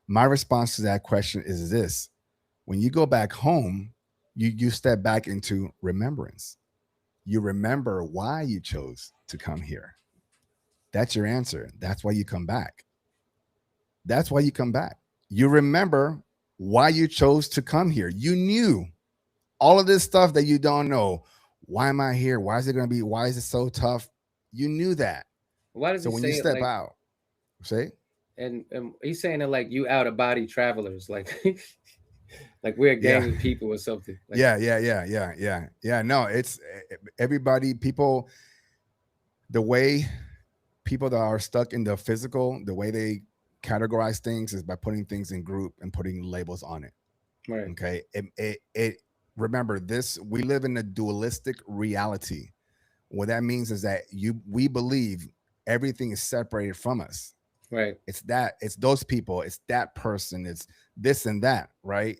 My response to that question is this: when you go back home, you step back into remembrance. You remember why you chose to come here. That's your answer. That's why you come back. That's why you come back. You remember why you chose to come here. You knew all of this stuff that you don't know. Why am I here? Why is it going to be? Why is it so tough? You knew that. Why does So he when you say it step like? out, say, And he's saying it like you out of body travelers, like like we're a yeah, gang of people or something. Like yeah, yeah, yeah, yeah, yeah, yeah. No, it's everybody, people, the way people that are stuck in the physical, the way they categorize things is by putting things in group and putting labels on it. right, Okay. It remember this, we live in a dualistic reality. What that means is that we believe everything is separated from us. right, It's those people, it's that person, it's this and that, right?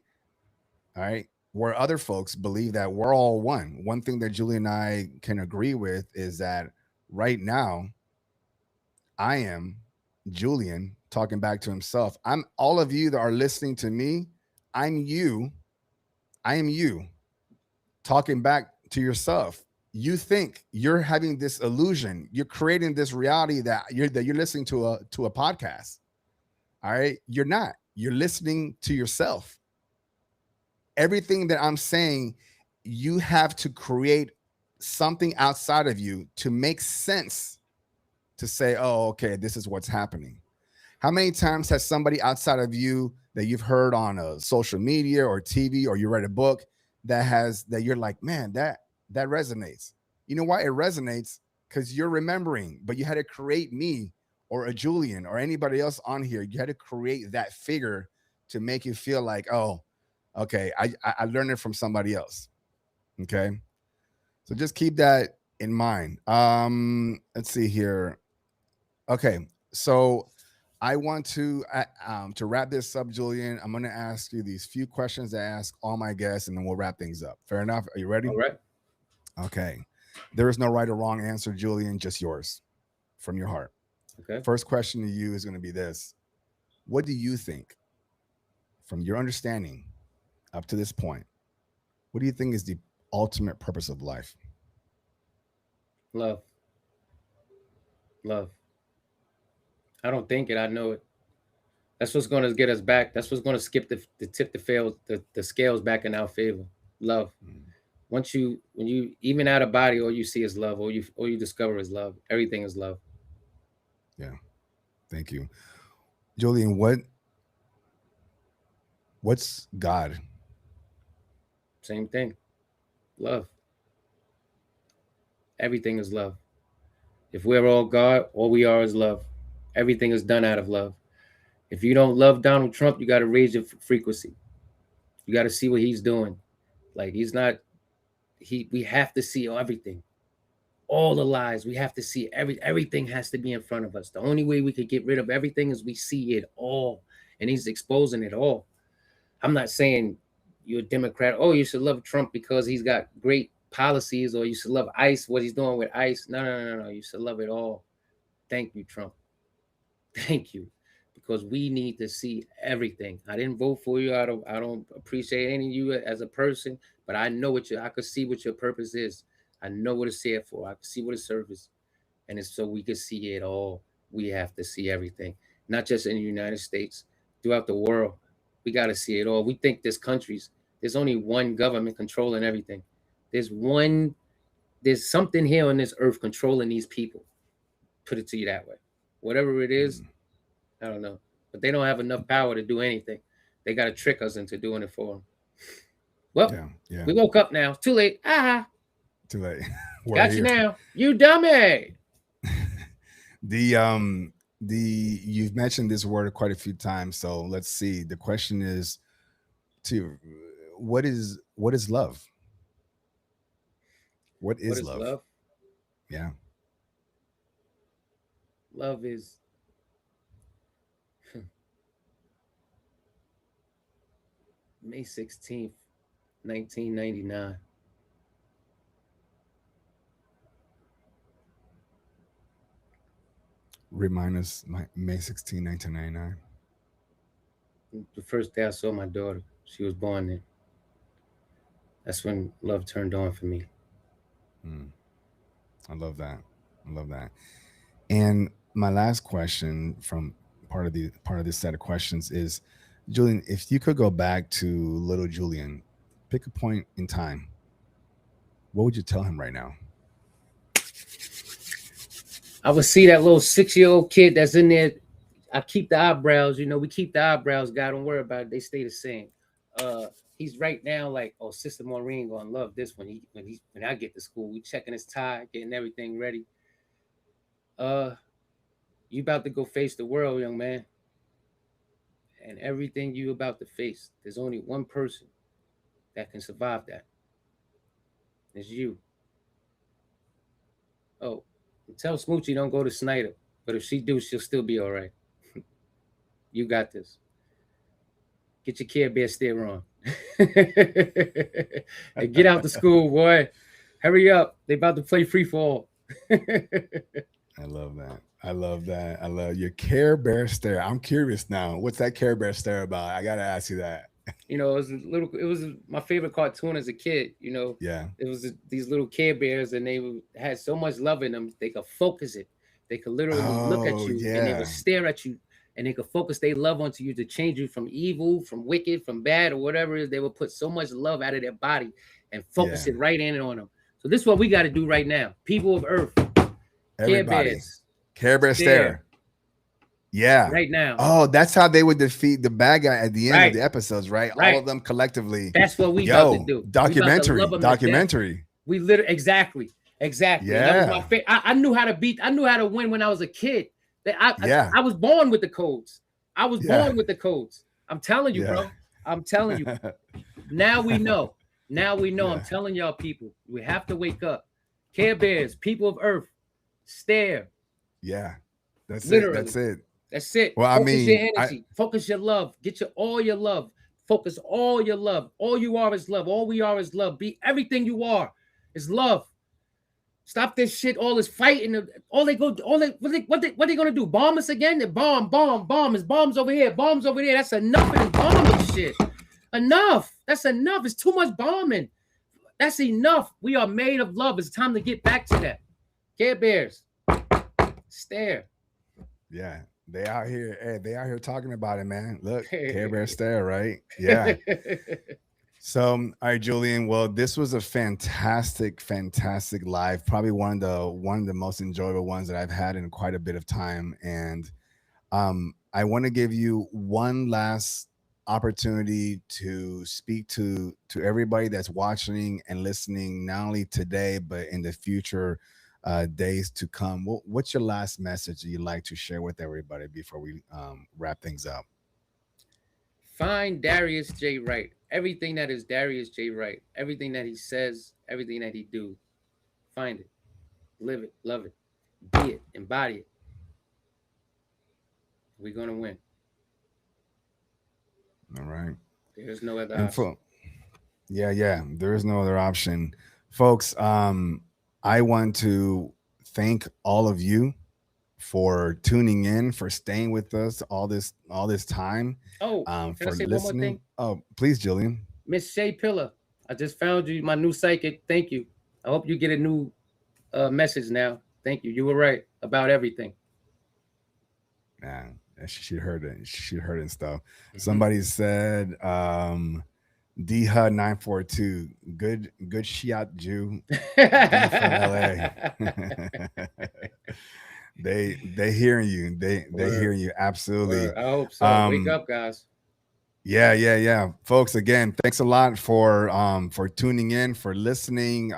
All right. Where other folks believe that we're all one. One thing that Julie and I can agree with is that right now, I am Julian talking back to himself. I'm all of you that are listening to me. I'm you. I am you talking back to yourself. You think you're having this illusion. You're creating this reality that you're listening to a podcast. All right. You're not. You're listening to yourself. Everything that I'm saying, you have to create something outside of you to make sense, to say, oh, okay, this is what's happening. How many times has somebody outside of you that you've heard on a social media or TV, or you read a book that you're like, man, that resonates. You know why it resonates? Because you're remembering, but you had to create me or a Julian or anybody else on here. You had to create that figure to make you feel like, oh, okay, I learned it from somebody else. Okay. So just keep that in mind. Let's see here. Okay. So I want to wrap this up, Julian. I'm going to ask you these few questions that I ask all my guests, and then we'll wrap things up. Fair enough? Are you ready? all right, Okay. There is no right or wrong answer, Julian, just yours from your heart. okay. First question to you is going to be this: what do you think, from your understanding up to this point, what do you think is the ultimate purpose of life? Love, love. I don't think it. I know it. That's what's going to get us back. That's what's going to skip the tip the fail the scales back in our favor. Love. Mm. Once you when you even out of body, all you see is love. All you discover is love. Everything is love. Yeah. Thank you. Julian, what's God? Same thing. Love. Everything is love. If we're all God, all we are is love. Everything is done out of love. If you don't love Donald Trump, you got to raise your frequency. You got to see what he's doing. Like he's not. He. We have to see everything. All the lies. We have to see everything has to be in front of us. The only way we could get rid of everything is we see it all, and he's exposing it all. I'm not saying you're a Democrat. Oh, you should love Trump because he's got great policies, or you should love ICE, what he's doing with ICE. No, no, no, no. You should love it all. Thank you, Trump. Thank you, because we need to see everything. I didn't vote for you. I don't appreciate any of you as a person, but I know I could see what your purpose is. I know what it's here for. I can see what it serves, and it's so we can see it all. We have to see everything, not just in the United States, throughout the world. We got to see it all. We think there's countries. There's only one government controlling everything. There's one. There's something here on this earth controlling these people. Put it to you that way. Whatever it is, Mm. I don't know. But they don't have enough power to do anything. They got to trick us into doing it for them. Well, Yeah. Yeah. we woke up now. Too late. Ah, Too late. We're got you here. now. You dummy. The you've mentioned this word quite a few times, so let's see. The question is to what is love? What What is is love? love? Yeah. Love is May 16th, 1999. Remind us, May 16, 1999. The first day I saw my daughter, she was born then. That's when love turned on for me. Mm, I love that. I love that. And my last question from part of this set of questions is, Julian, if you could go back to little Julian, pick a point in time, what would you tell him right now? I would see that little 6-year-old kid that's in there. I keep the eyebrows, we keep the eyebrows, God, don't worry about it. They stay the same. Uh he's right now like, oh, Sister Maureen gonna love this when I get to school. We checking his tie, getting everything ready. Uh you about to go face the world, young man. And everything you about to face, there's only one person that can survive that. It's you. Oh, tell Smoochie don't go to Snyder. But if she do, she'll still be all right. You got this. Get your Care Bear stare on. And get out to school, boy. Hurry up. They about to play free fall. I love that. I love that. I love your Care Bear stare. I'm curious now. What's that Care Bear stare about? I gotta ask you that. It was my favorite cartoon as a kid. Yeah. It was these little Care Bears, and had so much love in them. They could focus it. They could literally look at Oh you, and they would yeah. stare at you, and they could focus their love onto you to change you from evil, from wicked, from bad, or whatever it is. They would put so much love out of their body and focus Yeah. it right in on them. So this is what we got to do right now. People of Earth, Care Everybody. Bears, Care Bear stare stare. Yeah. right now. Oh, that's how they would defeat the bad guy at the end of Right, the episodes, right? All right. of them collectively. That's what we about to Yo, do. We about to love documentary. them to death. Documentary. We literally exactly. And that was my Yeah. favorite. I knew how to beat. I knew how to win when I was a kid. Yeah. I was born with the codes. I was Yeah. born with the codes. I'm telling you, Yeah. bro. I'm telling you. Now we know. Now we know. I'm Yeah. telling y'all, people. We have to wake up. Care Bears, people of Earth, stare. Yeah. That's it. Literally. That's it. That's it. Well, I Focus your mean, energy. Focus your love. Get all your love. Focus all your love. All you are is love. All we are is love. Be everything you are is love. Stop this shit. All this fighting. All they go. All they what they gonna do? Bomb us again? They bomb. It's bombs over here. Bombs over there. That's enough of this bombing shit. Enough. That's enough. It's too much bombing. That's enough. We are made of love. It's time to get back to that. Care Bears. Stare. yeah. They out here. Hey, they out here talking about it, man. Look, Care Bear stare, right? Yeah. So, all right, Julian. Well, this was a fantastic, fantastic live. Probably one of the most enjoyable ones that I've had in quite a bit of time. And I want to give you one last opportunity to speak to everybody that's watching and listening, not only today but in the future days to come. What's your last message that you'd like to share with everybody before we wrap things up? Find Darius J. Wright. Everything that is Darius J. Wright. Everything that he says. Everything that he do. Find it. Live it. Love it. Be it. Embody it. We're gonna win. All right. There's no other And option. for Yeah, yeah. There is no other option. Folks, I want to thank all of you for tuning in, for staying with us all this time, Oh, can I for say one more listening. thing? Oh, please, Jillian. Miss Shay Pillar, I just found you, my new psychic. Thank you. I hope you get a new message now. Thank you. You were right about everything. Nah, she heard it. She heard it and stuff. Mhm. Somebody said, D HUD 942. Good shot, Jew. D from LA. They hearing you. They Word, hearing you absolutely. word. I hope so. Wake Um, up, guys. Yeah, yeah, yeah. Folks, again, thanks a lot for tuning in, for listening.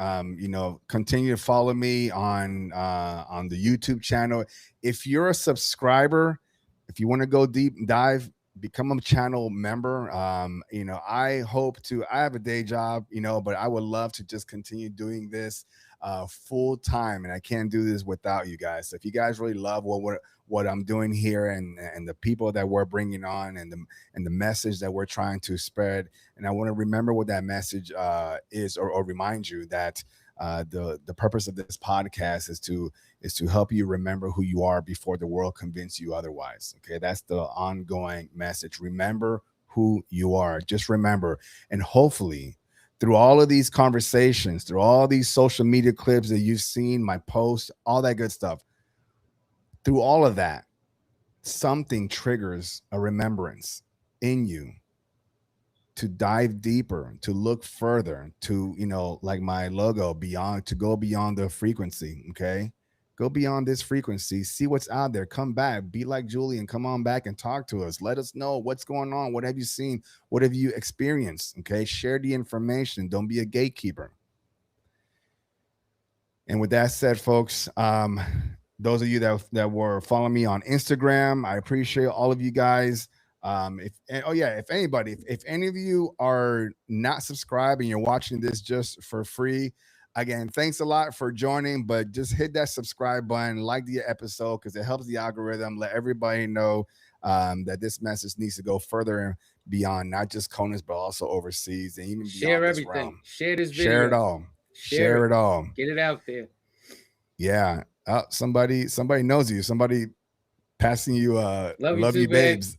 Continue to follow me on the YouTube channel. If you're a subscriber, if you want to go deep dive, become a channel member. I have a day job, but I would love to just continue doing this full time, and I can't do this without you guys. So if you guys really love what I'm doing here, and the people that we're bringing on, and the message that we're trying to spread. And I want to remember what that message is, or remind you that the purpose of this podcast is to help you remember who you are before the world convince you otherwise. Okay, that's the ongoing message. Remember who you are. Just remember, and hopefully. Through all of these conversations, through all these social media clips that you've seen, my posts, all that good stuff, through all of that, something triggers a remembrance in you to dive deeper, to look further, to, like my logo, beyond, to go beyond the frequency. Okay. Go beyond this frequency, see what's out there, come back, be like Julian, come on back and talk to us. Let us know what's going on. What have you seen? What have you experienced? Okay. Share the information. Don't be a gatekeeper. And with that said, folks, those of you that were following me on Instagram, I appreciate all of you guys. If anybody, if any of you are not subscribed and you're watching this just for free, again, thanks a lot for joining. But just hit that subscribe button, like the episode, because it helps the algorithm. Let everybody know that this message needs to go further beyond not just Conus, but also overseas and even Share beyond this everything. realm. Share this Share it video. all. Share Share it. it all. Get it out there. Yeah. Somebody knows you. Somebody passing you Love you love too, you man. babes.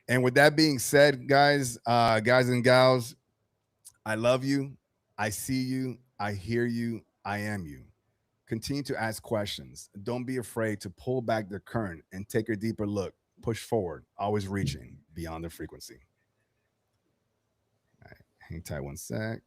And with that being said, guys and gals, I love you. I see you. I hear you. I am you. Continue to ask questions. Don't be afraid to pull back the current and take a deeper look. Push forward, always reaching beyond the frequency. All right, hang tight one sec.